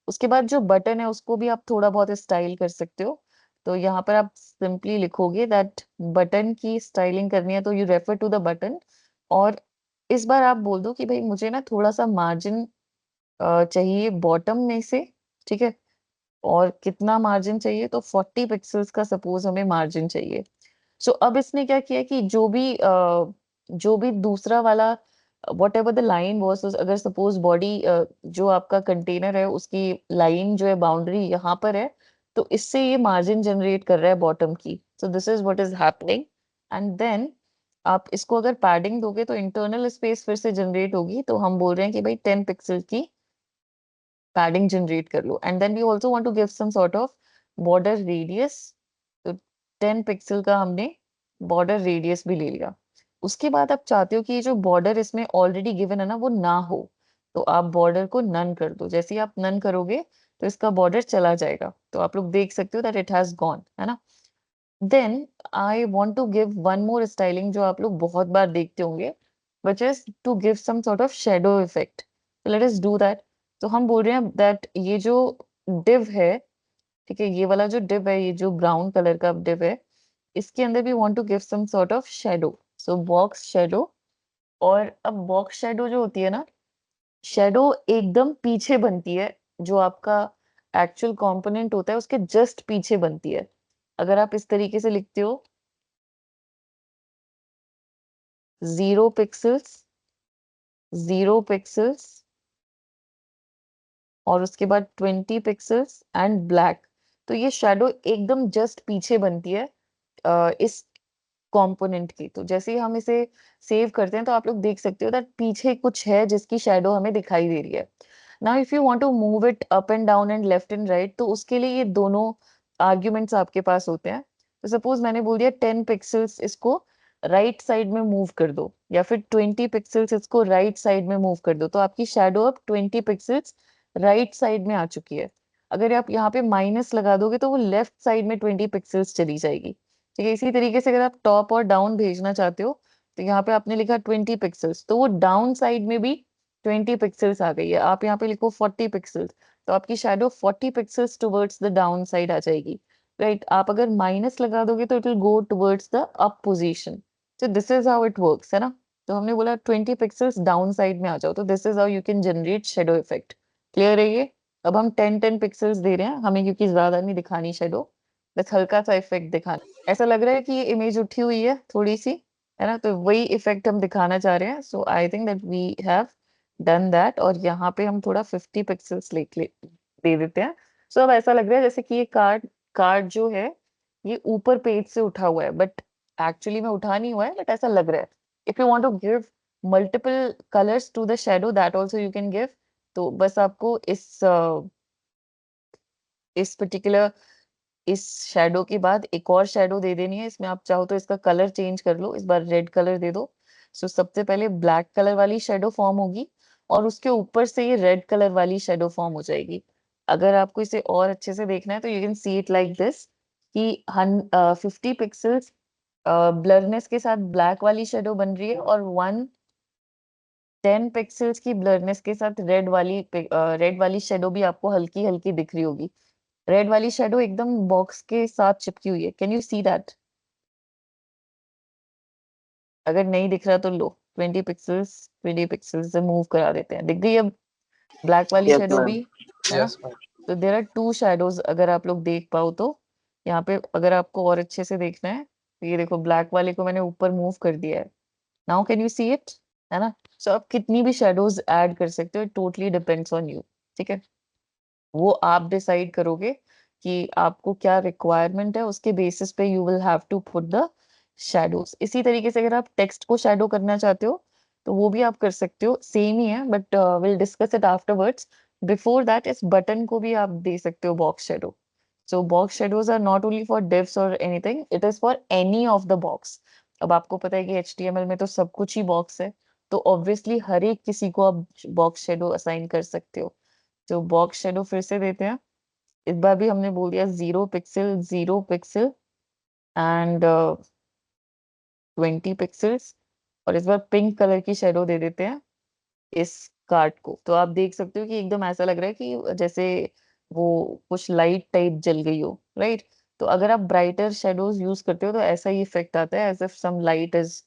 उसके बाद जो बटन है उसको भी आप थोड़ा बहुत स्टाइल कर सकते हो. तो यहाँ पर आप सिंपली लिखोगे दैट बटन की स्टाइलिंग करनी है, तो you refer to the button. और इस बार आप बोल दो कि भाई मुझे ना थोड़ा सा मार्जिन चाहिए बॉटम में से, ठीक है. और कितना मार्जिन चाहिए, तो 40 पिक्सल्स का सपोज हमें मार्जिन चाहिए. सो अब इसने क्या किया कि जो भी दूसरा वाला what ever the line was, अगर सपोज बॉडी जो आपका कंटेनर है उसकी लाइन जो है बाउंड्री यहाँ पर है, तो इससे ये मार्जिन जनरेट कर रहा है बॉटम की. So this is what is happening. And then आप इसको अगर पैडिंग दोगे तो इंटरनल स्पेस फिर से जनरेट होगी. तो हम बोल रहे हैं कि भाई 10 पिक्सल की पैडिंग जनरेट कर लो. And then we also want to give some sort of border radius. तो 10 पिक्सल का हमने बॉर्डर रेडियस भी ले लिया. उसके बाद आप चाहते हो कि ये जो बॉर्डर इसमें ऑलरेडी गिवन है ना वो ना हो, तो आप बॉर्डर को नन कर दो. जैसे ही आप नन करोगे तो इसका बॉर्डर चला जाएगा. तो आप लोग देख सकते हो दैट इट हैज गॉन, है ना. Then I want to give one more styling जो आप लोग बहुत बार देखते होंगे, which is to give some sort of shadow effect. So let us do that. तो हम बोल रहे हैं दैट ये जो div है, ठीक है, ये वाला जो div है, ये जो ब्राउन कलर का div है, इसके अंदर भी want to give some sort of shadow. So box shadow. और अब box shadow जो होती है ना, shadow एकदम पीछे बनती है, जो आपका एक्चुअल कंपोनेंट होता है उसके जस्ट पीछे बनती है. अगर आप इस तरीके से लिखते हो 0 पिक्सल्स, 0 पिक्सल्स, और उसके बाद 20 पिक्सल्स एंड ब्लैक, तो ये शैडो एकदम जस्ट पीछे बनती है इस कंपोनेंट की. तो जैसे ही हम इसे सेव करते हैं तो आप लोग देख सकते हो दैट पीछे कुछ है जिसकी शैडो हमें दिखाई दे रही है. Now if you want to move it up and down and left and right, तो उसके लिए ये दोनों आर्ग्यूमेंट्स आपके पास होते हैं. तो सपोज मैंने बोल दिया 10 पिक्सल्स इसको राइट साइड में मूव कर दो, या फिर 20 पिक्सल्स इसको राइट साइड में मूव कर दो, तो आपकी शैडो अब 20 पिक्सल्स राइट साइड में आ चुकी है. अगर आप यहाँ पे माइनस लगा दोगे तो वो लेफ्ट साइड में 20 पिक्सल्स चली जाएगी. ठीक है. इसी तरीके से अगर आप टॉप और डाउन भेजना चाहते हो, तो यहाँ पे आपने लिखा 20 पिक्सल्स, तो वो डाउन साइड में भी 20 पिक्सल्स आ गई है. आप यहाँ पे लिखो 40 पिक्सल्स, तो आपकी shadow 40 pixels towards the down side आ जाएगी. राइट. आप अगर माइनस लगा दोगे तो it will go towards the up position. तो this is how it works, है ना. तो हमने बोला 20 पिक्सल्स डाउन साइड में आ जाओ. तो this is how you can generate shadow effect. Clear है ये. अब हम 10 पिक्सल्स दे रहे हैं हमें, क्योंकि ज्यादा नहीं दिखानी शेडो, बस हल्का सा इफेक्ट दिखाना. ऐसा लग रहा है कि ये इमेज उठी हुई है थोड़ी सी, है ना. तो वही इफेक्ट हम दिखाना चाह रहे हैं. So I think that we have done that. और यहाँ पे हम थोड़ा 50 पिक्सल्स ले दे देते हैं. सो अब ऐसा लग रहा है जैसे कि ये कार्ड कार्ड जो है ये ऊपर पेज से उठा हुआ है, बट एक्चुअली में उठा नहीं हुआ है, बट ऐसा लग रहा है. If you want to give multiple colours to the shadow, that also you can give. तो बस आपको इस पर्टिकुलर इस शैडो के बाद एक और शैडो दे देनी है. इसमें आप चाहो तो इसका कलर चेंज कर लो, इस बार रेड कलर दे दो. सो सबसे पहले ब्लैक कलर वाली शैडो फॉर्म होगी, और उसके ऊपर से ये रेड कलर वाली शैडो फॉर्म हो जाएगी. अगर आपको इसे और अच्छे से देखना है तो you can see it like this कि 50 पिक्सल्स ब्लरनेस के साथ ब्लैक वाली शैडो बन रही है, और 10 पिक्सल्स की ब्लरनेस के साथ रेड वाली शैडो भी आपको हल्की हल्की दिख रही होगी. रेड वाली शेडो एकदम बॉक्स के साथ चिपकी हुई है. Can you see that? अगर नहीं दिख रहा तो लो, 20 पिक्सल्स से मूव करा देते हैं. दिख गई अब ब्लैक वाली Yes, शेडो ma'am. भी, है ना. Yes, ma'am. तो देयर आर टू शेडोज, अगर आप लोग देख पाओ तो. यहाँ पे अगर आपको और अच्छे से देखना है तो ये देखो ब्लैक वाले को मैंने ऊपर मूव कर दिया है. Now can you see it, है ना. सो आप कितनी भी शेडोज ऐड कर सकते हो, it totally depends on you. ठीक है. वो आप डिसाइड करोगे कि आपको क्या रिक्वायरमेंट है, उसके बेसिस पे you will have to put the shadows. इसी तरीके से अगर आप टेक्स्ट को शैडो करना चाहते हो तो वो भी आप कर सकते हो. सेम ही है, but will discuss it afterwards. Before that इस बटन को भी आप दे सकते हो box shadow. So box shadows are not only for divs और anything, it is for any of the box. अब आपको पता है कि HTML में तो सब कुछ ही बॉक्स है, तो ऑब्वियसली हर एक किसी को आप बॉक्स शेडो असाइन कर सकते हो। तो बॉक्स शेडो फिर से देते हैं। इस बार भी हमने बोल दिया 0 पिक्सल एंड 20 पिक्सल्स। और इस बार पिंक कलर की शेडो दे देते हैं इस कार्ड को। तो आप देख सकते हो कि एकदम ऐसा लग रहा है कि जैसे वो कुछ लाइट टाइप जल गई हो, राइट। तो अगर आप ब्राइटर शेडोज यूज करते हो तो ऐसा ही इफेक्ट आता है, as if some light is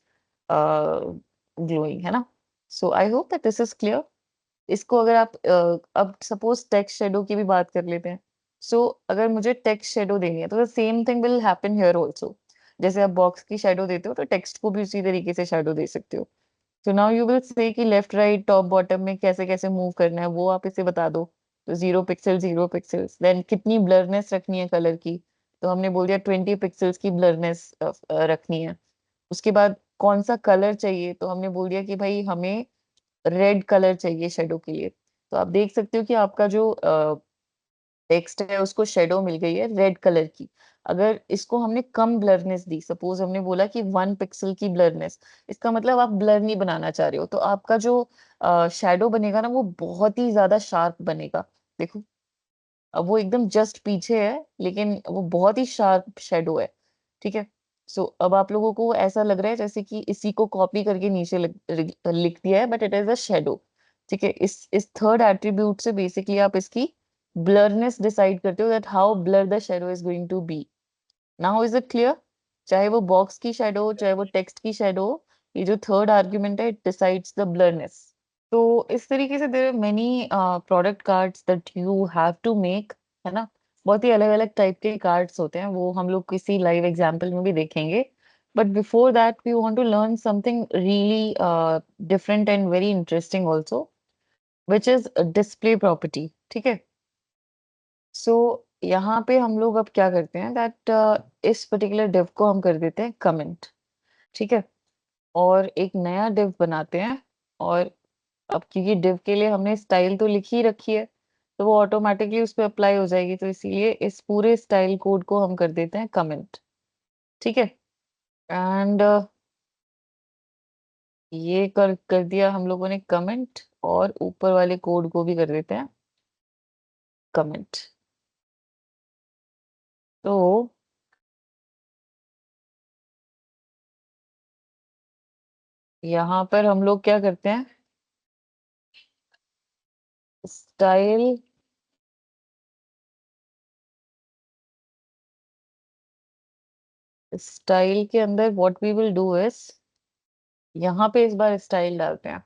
glowing, है ना। So I hope that this is clear. इसको अगर आप अब सपोज टेक्स्ट शेडो की भी बात कर लेते हैं। सो अगर मुझे टेक्स्ट शेडो देनी है तो the same thing will happen here also. जैसे आप बॉक्स की शेडो देते हो तो टेक्स्ट को भी उसी तरीके से शेडो दे सकते हो। तो नाउ यू विल से कि लेफ्ट राइट टॉप बॉटम में कैसे कैसे मूव करना है वो आप इसे बता दो। तो 0 पिक्सल 0 पिक्सल्स, देन कितनी ब्लरनेस रखनी है कलर की। तो हमने बोल दिया 20 पिक्सल्स की ब्लरनेस रखनी है। उसके बाद कौन सा कलर चाहिए, तो हमने बोल दिया कि भाई हमें रेड कलर चाहिए शेडो के लिए। तो आप देख सकते हो कि आपका जो टेक्स्ट है उसको शेडो मिल गई है रेड कलर की। अगर इसको हमने कम ब्लरनेस दी, सपोज हमने बोला कि 1 पिक्सल की ब्लरनेस, इसका मतलब आप ब्लर नहीं बनाना चाह रहे हो, तो आपका जो शेडो बनेगा ना वो बहुत ही ज्यादा शार्प बनेगा। देखो, अब वो एकदम जस्ट पीछे है लेकिन वो बहुत ही शार्प शेडो है। ठीक है। सो अब आप लोगों को ऐसा लग रहा है जैसे कि इसी को कॉपी करके नीचे लिख दिया है, but it is a shadow. ठीक है। इस थर्ड एट्रीब्यूट से बेसिकली आप इसकी ब्लरनेस डिसाइड करते हो, that how blur the shadow is going to be. Now is it clear? चाहे वो बॉक्स की शेडो हो चाहे वो टेक्स्ट की शेडो हो, ये जो थर्ड आर्ग्यूमेंट है इट डिसाइड्स द ब्लरनेस। तो इस तरीके से there are many product cards that you have to make, है ना। बहुत ही अलग अलग टाइप के कार्ड्स होते हैं, वो हम लोग किसी लाइव एग्जांपल में भी देखेंगे। But before that we want to learn something really different and very interesting also, which is display property. ठीक है। सो यहाँ पे हम लोग अब क्या करते हैं दैट इस पर्टिकुलर डिव को हम कर देते हैं कमेंट। ठीक है। और एक नया डिव बनाते हैं। और अब क्योंकि डिव के लिए हमने स्टाइल तो लिखी ही रखी है, तो वो ऑटोमेटिकली उस पर अप्लाई हो जाएगी, तो इसीलिए इस पूरे स्टाइल कोड को हम कर देते हैं कमेंट। ठीक है। एंड ये कर दिया हम लोगों ने कमेंट, और ऊपर वाले कोड को भी कर देते हैं कमेंट। तो यहाँ पर हम लोग क्या करते हैं, स्टाइल स्टाइल के अंदर what we will do is, यहाँ पे इस बार स्टाइल डालते हैं।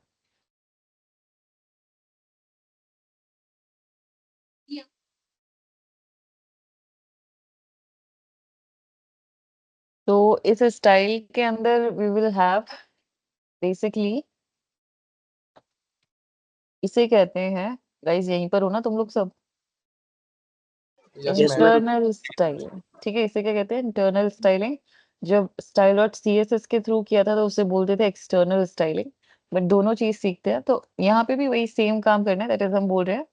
तो इस स्टाइल के अंदर वी विल हैव बेसिकली, इसे कहते हैं, गाइस यहीं पर हो ना तुम लोग सब, यस मैम। Internal styling. ठीक है, इसे क्या कहते हैं, इंटरनल स्टाइलिंग। जब style dot C S S के थ्रू किया था तो उसे बोलते थे एक्सटर्नल स्टाइलिंग। बट दोनों चीज सीखते हैं, तो यहाँ पे भी वही सेम काम करना है। दैट इज हम बोल रहे हैं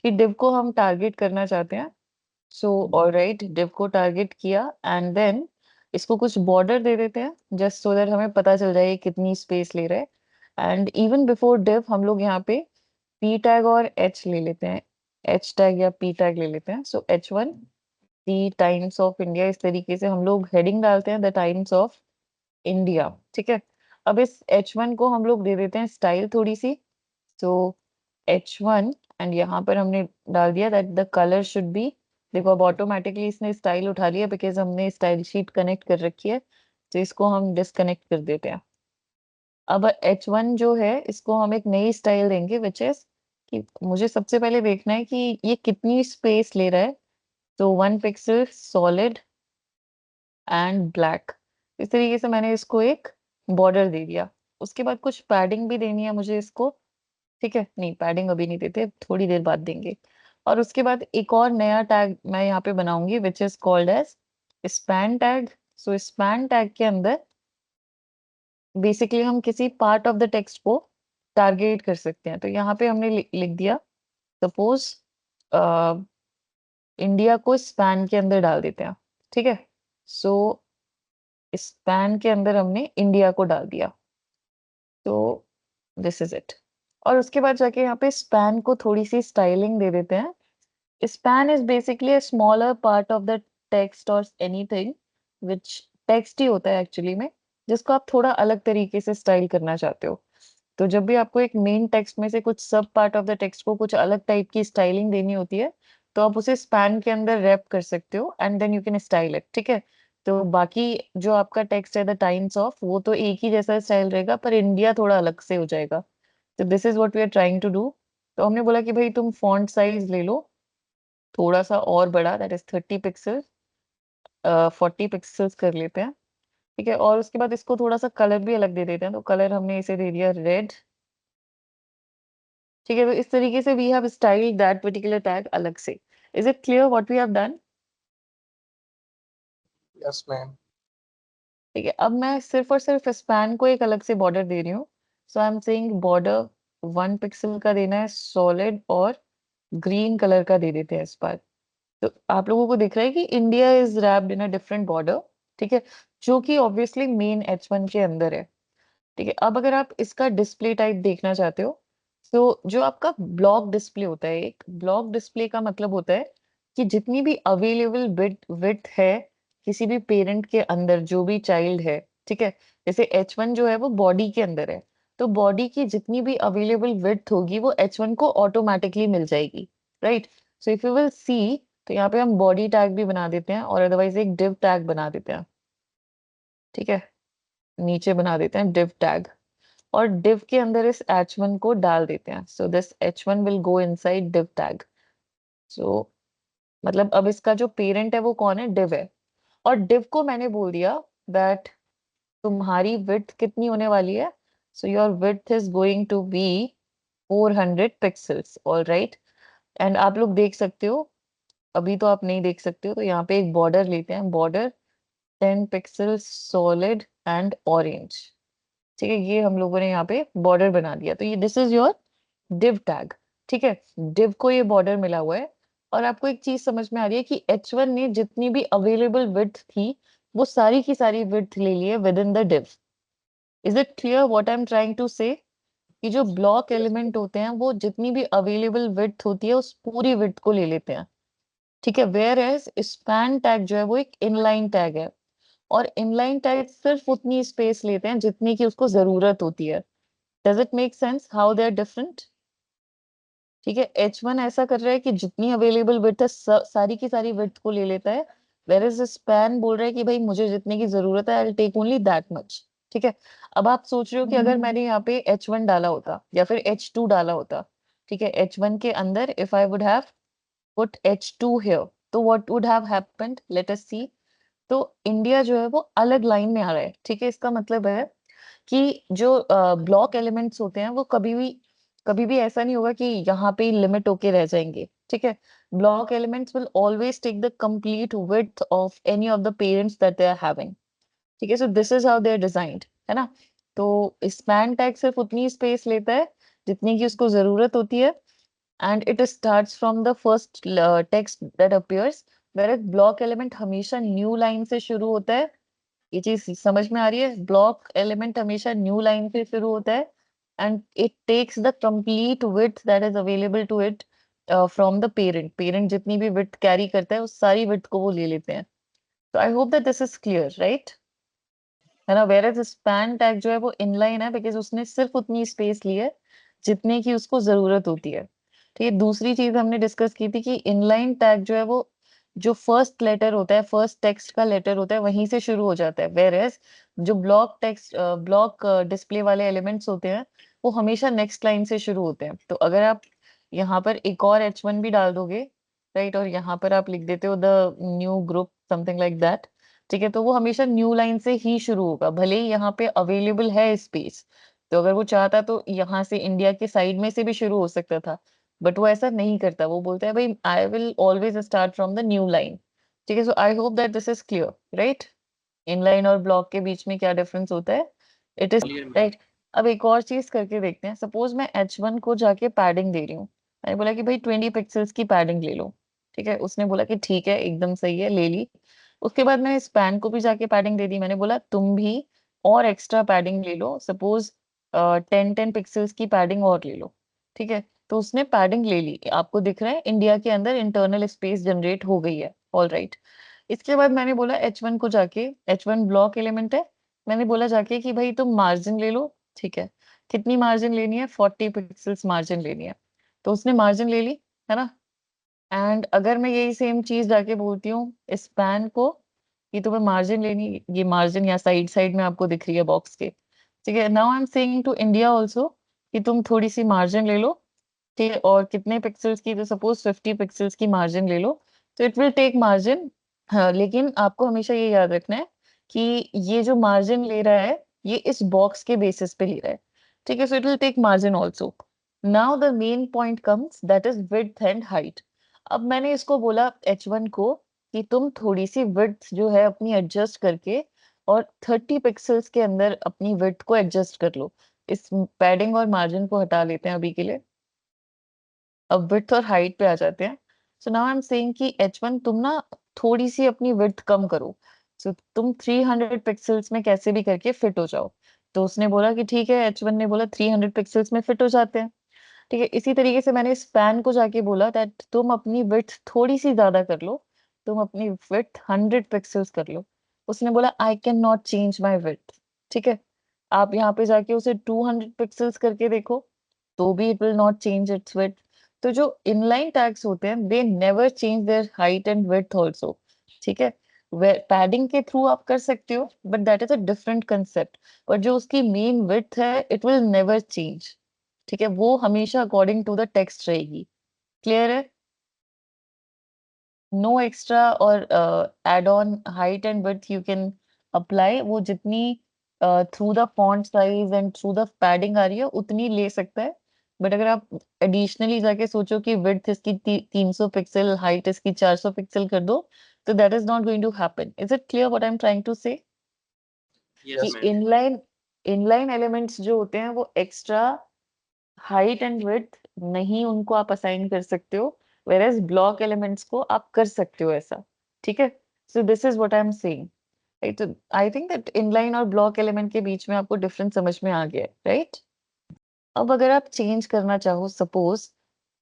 कि डिव को हम टारगेट करना चाहते हैं। सो ऑलराइट, डिव को टारगेट किया एंड देन इसको कुछ बॉर्डर दे देते हैं, जस्ट सो दैट हमें पता चल जाए ये कितनी स्पेस ले रहा है। एंड इवन बिफोर डिव हम लोग यहाँ पे पी टैग और एच ले लेते हैं, एच टैग या पी टैग ले लेते हैं। सो H1 the times of India, इस तरीके से हम लोग हेडिंग डालते हैं द टाइम्स ऑफ इंडिया। ठीक है। अब इस H1 को हम लोग दे देते हैं स्टाइल थोड़ी सी। तो H1, एंड यहाँ पर हमने डाल दिया that the colour should be, देखो अब ऑटोमेटिकली इसने स्टाइल उठा लिया बिकॉज हमने स्टाइल शीट कनेक्ट कर रखी है। तो इसको हम डिसकनेक्ट कर देते हैं। अब H1 जो है इसको हम एक नई स्टाइल देंगे विच इज कि मुझे सबसे पहले देखना है कि ये कितनी स्पेस ले रहा है। तो 1 पिक्सल सॉलिड एंड ब्लैक, इस तरीके से मैंने इसको एक बॉर्डर दे दिया। उसके बाद कुछ पैडिंग भी देनी है मुझे इसको। ठीक है, नहीं पैडिंग अभी नहीं देते, थोड़ी देर बाद देंगे। और उसके बाद एक और नया टैग मैं यहाँ पे बनाऊंगी which is called as span tag. So span tag के अंदर बेसिकली हम किसी पार्ट ऑफ द टेक्स्ट को टारगेट कर सकते हैं। तो यहाँ पे हमने लिख दिया, सपोज इंडिया को स्पैन के अंदर डाल देते हैं। ठीक है। सो स्पैन के अंदर हमने इंडिया को डाल दिया। तो दिस इज इट। और उसके बाद जाके यहाँ पे स्पैन को थोड़ी सी स्टाइलिंग दे देते हैं। Span is basically a smaller part of the text और एनीथिंग विच टेक्स्ट ही होता है एक्चुअली में, जिसको आप थोड़ा अलग तरीके से स्टाइल करना चाहते हो। तो जब भी आपको एक मेन टेक्स्ट में से कुछ सब पार्ट ऑफ द टेक्स्ट को कुछ अलग टाइप की स्टाइलिंग देनी होती है, तो आप उसे स्पैन के अंदर रैप कर सकते हो and then you can style it. ठीक है, तो बाकी जो आपका टेक्स्ट है द टाइम्स ऑफ, वो तो एक ही जैसा स्टाइल रहेगा, पर इंडिया थोड़ा अलग से हो जाएगा। तो this is what we are trying to do. तो हमने बोला कि भाई तुम फॉन्ट साइज ले लो थोड़ा सा और बड़ा, दैट इज 30 पिक्सल, 40 पिक्सल्स कर लेते हैं। ठीक है, और उसके बाद इसको थोड़ा सा कलर भी अलग दे देते हैं, तो कलर हमने इसे दे दिया रेड। ठीक है, तो इस तरीके से we have styled that particular tag अलग से। Is it clear what we have done? Yes, ma'am. ठीक है, अब मैं सिर्फ और सिर्फ स्पैन को एक अलग से बॉर्डर दे रही हूँ। So I am saying border 1 pixel का देना है सॉलिड, और ग्रीन कलर का दे देते हैं इस बार। तो आप लोगों को दिख रहा है कि India is wrapped in a different border. ठीक है, जो कि ऑब्वियसली मेन H1 के अंदर है। ठीक है, अब अगर आप इसका डिस्प्ले टाइप देखना चाहते हो, तो जो आपका ब्लॉक डिस्प्ले होता है, एक ब्लॉक डिस्प्ले का मतलब होता है कि जितनी भी अवेलेबल बिट विड्थ है किसी भी पेरेंट के अंदर, जो भी चाइल्ड है, ठीक है, जैसे H1 जो है वो बॉडी के अंदर है, तो बॉडी की जितनी भी अवेलेबल विड्थ होगी वो H1 को ऑटोमेटिकली मिल जाएगी। Right, so if you will see, तो यहाँ पे हम बॉडी टैग भी बना देते हैं और अदरवाइज एक डिव टैग बना देते हैं। ठीक है, नीचे बना देते हैं डिव टैग, और div के अंदर इस h1 को डाल देते हैं। So this h1 will go inside div tag. So मतलब अब इसका जो पेरेंट है वो कौन है? div है। और div को मैंने बोल दिया दैट तुम्हारी width कितनी होने वाली है? So your width is going to be 400 pixels. All right, and आप लोग देख सकते हो, अभी तो आप नहीं देख सकते हो, तो यहाँ पे एक बॉर्डर लेते हैं, border 10 pixel solid and orange. ठीक है, ये हम लोगों ने यहाँ पे बॉर्डर बना दिया, तो ये this is your div tag. ठीक है, div को ये बॉर्डर मिला हुआ है, और आपको एक चीज समझ में आ रही है कि H1 ने जितनी भी अवेलेबल विड्थ थी वो सारी की सारी विड्थ ले ली है within the div। Is it clear what I am trying to say? कि जो ब्लॉक एलिमेंट होते हैं वो जितनी भी अवेलेबल विड्थ होती है उस पूरी विड्थ को ले लेते हैं। ठीक है, वेयर एज स्पैन टैग जो है वो एक इनलाइन टैग है, और इनलाइन टैग सिर्फ उतनी स्पेस लेते हैं जितनी की उसको जरूरत होती है। Does it make sense how they are different? ठीक है, H1 ऐसा कर रहा है कि जितनी अवेलेबल विड्थ है सारी की सारी विड्थ को ले लेता है, वेयर इज स्पैन बोल रहा है कि भाई मुझे जितने की जरूरत है I will take only that much. ठीक है, अब आप सोच रहे हो कि अगर मैंने यहाँ पे H1 डाला होता या फिर H2 डाला होता, ठीक है, H1 के अंदर if I would have put H2 here, तो what would have happened, let us see. तो इंडिया जो है वो अलग लाइन में आ रहा है। ठीक है, इसका मतलब है कि जो ब्लॉक एलिमेंट्स होते हैं वो कभी भी ऐसा नहीं होगा कि यहाँ पे लिमिट होके रह जाएंगे। ठीक है, block elements will always take the complete width of any of the parents that they are having. ठीक है, so this is how they are designed, है ना। तो स्पैन टैग सिर्फ उतनी स्पेस लेता है जितनी की उसको जरूरत होती है, and it starts from the first text that appears, where block element हमेशा न्यू लाइन से शुरू होता है। ये चीज समझ में आ रही है? ब्लॉक एलिमेंट हमेशा न्यू लाइन से शुरू होता है, and it takes the complete width that is available to it from the parent. Parent जितनी भी विड्थ कैरी करता है उस सारी विड्थ को वो ले लेते हैं। तो I hope that this is clear, right? है ना, वेयर एज स्पैन टैग जो है वो इनलाइन है बिकॉज उसने सिर्फ उतनी स्पेस ली है जितने की उसको जरूरत होती है। ठीक है, दूसरी चीज हमने डिस्कस की थी कि इनलाइन टैग जो है वो जो फर्स्ट लेटर होता है, फर्स्ट टेक्स्ट का लेटर होता है, वहीं से शुरू हो जाता है, वेयर एज जो ब्लॉक टेक्स्ट ब्लॉक डिस्प्ले वाले एलिमेंट्स होते हैं वो हमेशा नेक्स्ट लाइन से शुरू होते हैं। तो अगर आप यहाँ पर एक और H1 भी डाल दोगे, राइट, और यहाँ पर आप लिख देते हो the new group something like that, ठीक है, तो वो हमेशा न्यू लाइन से ही शुरू होगा, भले ही यहाँ पे अवेलेबल है स्पेस। तो अगर वो चाहता तो यहाँ से इंडिया के साइड में से भी शुरू हो सकता था, बट वो ऐसा नहीं करता, वो बोलता है भाई I will always start from the new line. ठीक है, so I hope that this is clear, right? Inline और ब्लॉक के बीच में क्या डिफरेंस होता है, इट इज राइट। अब एक और चीज करके देखते हैं, सपोज मैं H1 को जाके पैडिंग दे रही हूँ, मैंने बोला कि भाई 20 पिक्सल्स की पैडिंग ले लो। ठीक है, उसने बोला कि ठीक है एकदम सही है, ले ली। उसके बाद मैंने स्पैन को भी जाके पैडिंग दे दी, मैंने बोला तुम भी और एक्स्ट्रा पैडिंग ले लो, सपोज 10 पिक्सल्स की पैडिंग और ले लो, ठीक है। तो उसने पैडिंग ले ली, आपको दिख रहा है इंडिया के अंदर इंटरनल स्पेस जनरेट हो गई है, ऑल राइट। इसके बाद मैंने बोला H1 को जाके, H1 ब्लॉक एलिमेंट है, मैंने बोला जाके कि भाई तुम मार्जिन ले लो, ठीक है। कितनी मार्जिन लेनी है? 40 पिक्सल्स मार्जिन लेनी है। तो उसने मार्जिन ले ली, है ना। एंड अगर मैं यही सेम चीज जाके बोलती हूँ स्पैन को कि तुम्हें मार्जिन लेनी, ये मार्जिन या साइड साइड में आपको दिख रही है बॉक्स के, ठीक है। Now I am saying to India also कि तुम थोड़ी सी मार्जिन ले लो, ठीक है। और कितने पिक्सल्स की? तो सपोज 50 पिक्सल्स की मार्जिन ले लो, तो इट विल टेक मार्जिन। हाँ, लेकिन आपको हमेशा ये याद रखना है कि ये जो मार्जिन ले रहा है ये इस बॉक्स के बेसिस पे ले रहा है, ठीक है। So it will take margin also. Now the main point comes, that is width and height. अब मैंने इसको बोला H1 को कि तुम थोड़ी सी विड्थ जो है अपनी एडजस्ट करके और 30 पिक्सल्स के अंदर अपनी विड्थ को एडजस्ट कर लो। इस पैडिंग और मार्जिन को हटा लेते हैं अभी के लिए, अब विड्थ और हाइट पे आ जाते हैं। So now I am saying कि H1 तुम ना थोड़ी सी अपनी विड्थ कम करो, सो तुम 300 पिक्सल्स में कैसे भी करके फिट हो जाओ। तो उसने बोला कि ठीक है, H1 ने बोला 300 पिक्सल्स में फिट हो जाते हैं, ठीक है। इसी तरीके से मैंने स्पैन को जाके बोला दैट तुम अपनी विड्थ थोड़ी सी ज्यादा कर लो, तुम अपनी विड्थ 100 पिक्सल्स कर लो। उसने बोला I can not change my width, ठीक है। आप यहाँ पे जाके उसे 200 पिक्सल्स करके देखो, तो भी it will not change its width. तो जो इनलाइन टैग्स होते हैं they never change their height and width also, ठीक है। पैडिंग के थ्रू आप कर सकते हो but that is a different concept. पर जो उसकी मेन विड्थ है इट विल नेवर चेंज, ठीक है। वो हमेशा अकॉर्डिंग टू द टेक्स्ट रहेगी। क्लियर है? नो एक्स्ट्रा और add on height and width you can apply, वो जितनी through the font size and through the padding आ रही है उतनी ले सकता है। बट अगर आप एडिशनली जाके सोचो कि विड्थ इसकी 300 पिक्सल, हाइट इसकी 400 पिक्सल कर दो, तो that is not going to happen. Is it clear what I am trying to say? कि Yes, ma'am. Inline inline elements जो होते हैं वो एक्स्ट्रा हाइट एंड विड्थ नहीं उनको आप असाइन कर सकते हो, वेर एज ब्लॉक एलिमेंट्स को आप कर सकते हो ऐसा, ठीक है। So this is what I am saying, right. I think that inline और ब्लॉक एलिमेंट के बीच में आपको डिफरेंस समझ में आ गया है, राइट। अब अगर आप चेंज करना चाहो, सपोज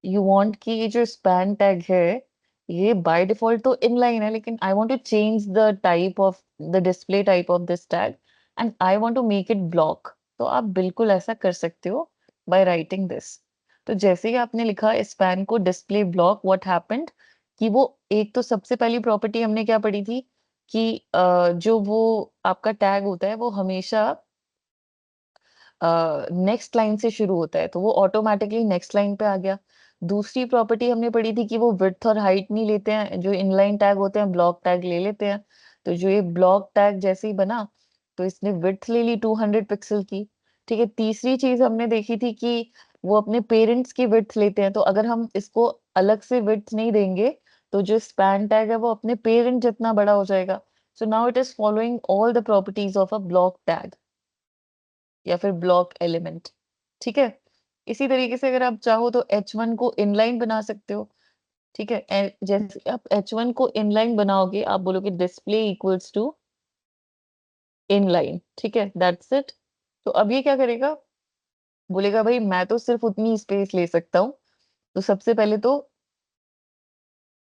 यू वांट कि ये जो स्पैन टैग है ये बाय डिफॉल्ट तो इनलाइन है, लेकिन I want to change the type of the display type of this tag and I want to make it block, तो आप बिल्कुल ऐसा कर सकते हो बाय राइटिंग दिस। तो जैसे ही आपने लिखा स्पैन को डिस्प्ले ब्लॉक, व्हाट हैपेंड कि वो एक तो सबसे पहली प्रॉपर्टी हमने क्या पढ़ी थी कि जो वो आपका टैग होता है वो हमेशा नेक्स्ट लाइन से शुरू होता है, तो वो ऑटोमेटिकली नेक्स्ट लाइन पे आ गया। दूसरी प्रॉपर्टी हमने पढ़ी थी कि वो विड्थ और हाइट नहीं लेते हैं, जो इनलाइन टैग होते हैं ब्लॉक टैग ले लेते हैं। तो जो ये ब्लॉक टैग जैसे ही बना तो इसने विड्थ ले ली 200 पिक्सल की, ठीक है। तीसरी चीज हमने देखी थी कि वो अपने पेरेंट्स की विड्थ लेते हैं, तो अगर हम इसको अलग से विड्थ नहीं देंगे तो जो स्पैन टैग है वो अपने पेरेंट जितना बड़ा हो जाएगा। So now it is following all the properties of a block tag या फिर ब्लॉक एलिमेंट, ठीक है। इसी तरीके से अगर आप चाहो तो H1 को इनलाइन बना सकते हो, ठीक है। जैसे आप H1 को इनलाइन बनाओगे आप बोलोगे डिस्प्ले इक्वल्स टू इनलाइन, ठीक है, दैट्स इट। तो अब ये क्या करेगा, बोलेगा भाई मैं तो सिर्फ उतनी स्पेस ले सकता हूँ। तो सबसे पहले तो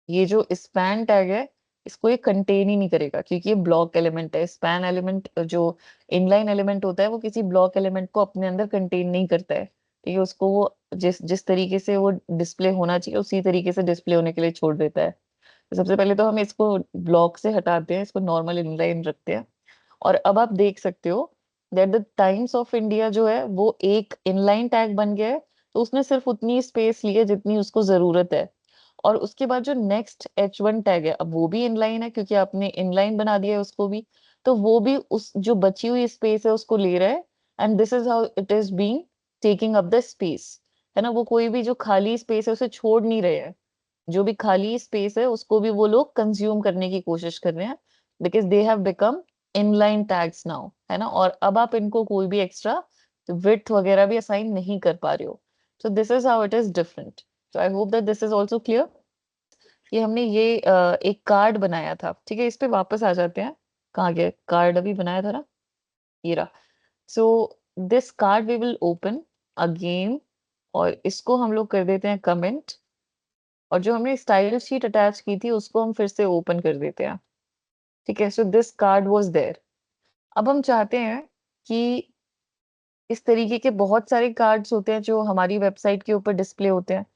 ये जो स्पैन टैग है इसको ये कंटेन ही नहीं करेगा क्योंकि ये ब्लॉक एलिमेंट है। स्पैन एलिमेंट जो इनलाइन एलिमेंट होता है वो किसी ब्लॉक एलिमेंट को अपने अंदर कंटेन नहीं करता है, ठीक है। उसको वो जिस जिस तरीके से वो डिस्प्ले होना चाहिए उसी तरीके से डिस्प्ले होने के लिए छोड़ देता है। तो सबसे पहले तो हम इसको ब्लॉक से हटाते हैं, इसको नॉर्मल इनलाइन रखते हैं। और अब आप देख सकते हो that the Times of India जो है वो एक इनलाइन टैग बन गया है, तो उसने सिर्फ उतनी स्पेस ली है जितनी उसको जरूरत है। और उसके बाद जो नेक्स्ट H1 टैग है अब वो भी इनलाइन है क्योंकि आपने इनलाइन बना दिया है उसको भी, तो वो भी उस जो बची हुई स्पेस है उसको ले रहा है। And this is how it is being taking up the space, है ना। वो कोई भी जो खाली स्पेस है उसे छोड़ नहीं रहे हैं, जो भी खाली स्पेस है उसको भी वो लोग कंज्यूम करने की कोशिश कर रहे हैं, because they have become inline tags now, है ना। और अब आप इनको कोई भी एक्स्ट्रा विड्थ वगैरह भी असाइन नहीं कर पा रहे हो। सो this is how it is different. So I hope that this is also clear. कि हमने ये एक कार्ड बनाया था, ठीक है। इस पे वापस आ जाते हैं, कहाँ गया कार्ड, अभी बनाया था ना, ये रहा। So this card we will open again, और इसको हम लोग कर देते हैं कमेंट, और जो हमने स्टाइल शीट अटैच की थी उसको हम फिर से ओपन कर देते हैं। ठीक है, so this card was there. अब हम चाहते हैं कि इस तरीके के बहुत सारे कार्ड्स होते हैं जो हमारी वेबसाइट के ऊपर डिस्प्ले होते हैं।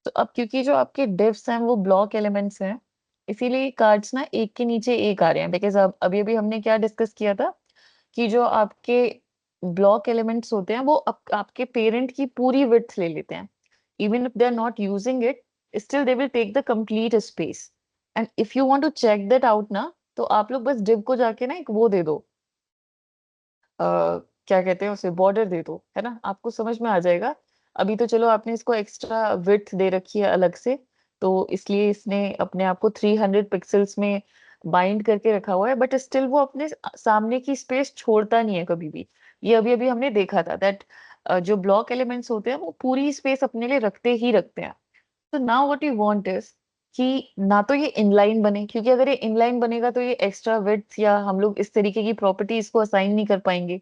तो अब क्योंकि जो आपके डिव्स हैं वो ब्लॉक एलिमेंट्स हैं, इसीलिए कार्ड्स ना एक के नीचे एक आ रहे हैं। बिकॉज अब अभी अभी हमने क्या डिस्कस किया था कि जो आपके ब्लॉक एलिमेंट्स होते हैं वो आपके पेरेंट की पूरी विड्थ ले लेते हैं। Even if they are not using it, still they will take the complete space. And if you want to check that out ना, तो आप लोग बस डिव को जाके ना एक वो दे दो, क्या कहते हैं उसे, बॉर्डर दे दो, है ना, आपको समझ में आ जाएगा। अभी तो चलो आपने इसको एक्स्ट्रा विड्थ दे रखी है अलग से, तो इसलिए इसने अपने आप को 300 पिक्सल्स में बाइंड करके रखा हुआ है, बट स्टिल वो अपने सामने की स्पेस छोड़ता नहीं है कभी भी। ये अभी अभी हमने देखा था दैट जो ब्लॉक एलिमेंट्स होते हैं वो पूरी स्पेस अपने लिए रखते ही रखते हैं। तो now what you want is कि ना तो ये इनलाइन बने, क्योंकि अगर ये इनलाइन बनेगा तो ये एक्स्ट्रा विड्थ या हम लोग इस तरीके की प्रॉपर्टी इसको असाइन नहीं कर पाएंगे,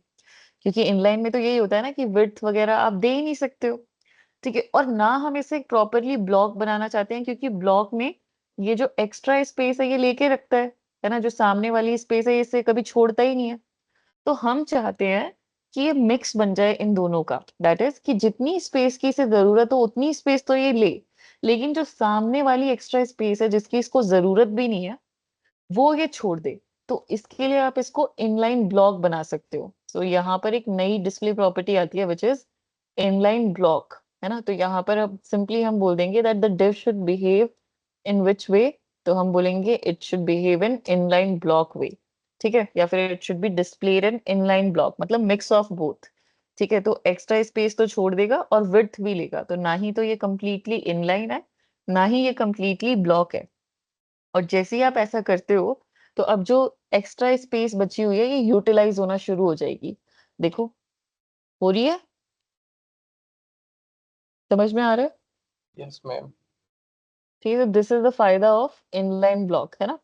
क्योंकि इनलाइन में तो यही होता है ना कि विड्थ वगैरह आप दे ही नहीं सकते हो। ठीक है, और ना हम इसे प्रॉपरली ब्लॉक बनाना चाहते हैं, क्योंकि ब्लॉक में ये जो एक्स्ट्रा स्पेस है ये लेके रखता है ना, जो सामने वाली स्पेस है इसे कभी छोड़ता ही नहीं है। तो हम चाहते हैं कि ये मिक्स बन जाए इन दोनों का, दैट इज कि जितनी स्पेस की इसे जरूरत हो उतनी स्पेस तो ये ले, लेकिन जो सामने वाली एक्स्ट्रा स्पेस है जिसकी इसको जरूरत भी नहीं है वो ये छोड़ दे। तो इसके लिए आप इसको इनलाइन ब्लॉक बना सकते हो। तो यहाँ पर एक नई डिस्प्ले प्रॉपर्टी आती है विच इज इनलाइन ब्लॉक, है ना। तो यहाँ पर अब सिंपली हम बोल देंगे that the div should behave in which way, तो हम बोलेंगे it should behave in inline block way. ठीक है, या फिर it should be displayed in inline block, मतलब मिक्स ऑफ बोथ। ठीक है, तो एक्स्ट्रा स्पेस तो छोड़ देगा और विड्थ भी लेगा, तो ना ही तो ये कंप्लीटली इनलाइन है, ना ही ये कंप्लीटली ब्लॉक है। और जैसे ही आप ऐसा करते हो, तो अब जो एक्स्ट्रा स्पेस बची हुई है ये यूटिलाइज होना शुरू हो जाएगी। देखो, हो रही है, समझ में आ रहा है। Yes ma'am. ठीक है, दिस इज द फायदा ऑफ इनलाइन ब्लॉक, है ना।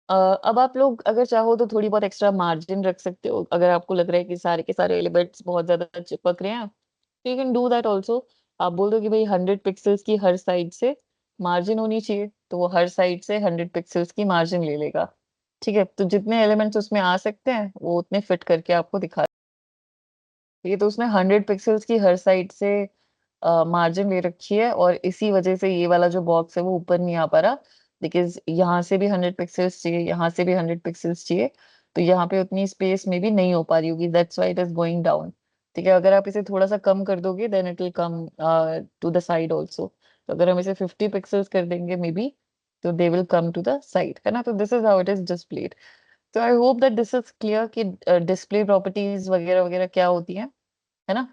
अब आप लोग अगर चाहो तो थोड़ी बहुत एक्स्ट्रा मार्जिन रख सकते हो, अगर आपको लग रहा है कि सारे के सारे एलिमेंट्स बहुत ज्यादा चिपक रहे हैं, तो you can do that also. आप बोल दो कि भाई 100 पिक्सल्स की हर साइड से मार्जिन होनी चाहिए, तो वो हर साइड से 100 पिक्सल्स की मार्जिन ले लेगा। ठीक है, तो जितने एलिमेंट्स उसमें आ सकते हैं वो उतने फिट करके आपको दिखा। ये तो उसने 100 पिक्सल्स की हर साइड से मार्जिन ले रखी है, और इसी वजह से ये वाला जो बॉक्स है वो ऊपर नहीं आ पा रहा, बिकॉज यहाँ से भी 100 पिक्सल्स चाहिए, यहाँ से भी 100 पिक्सल्स चाहिए, तो यहाँ पे उतनी स्पेस में भी नहीं हो पा रही होगी, that's why it is going down. ठीक है, अगर आप इसे थोड़ा सा कम कर दोगे then it will come to the side also. तो अगर हम इसे 50 पिक्सल्स कर देंगे मे बी, तो they will come to the side, है ना। तो this is how it is displayed. तो I hope that this is clear कि डिस्प्ले प्रॉपर्टीज वगैरह वगैरह क्या होती हैं, है ना।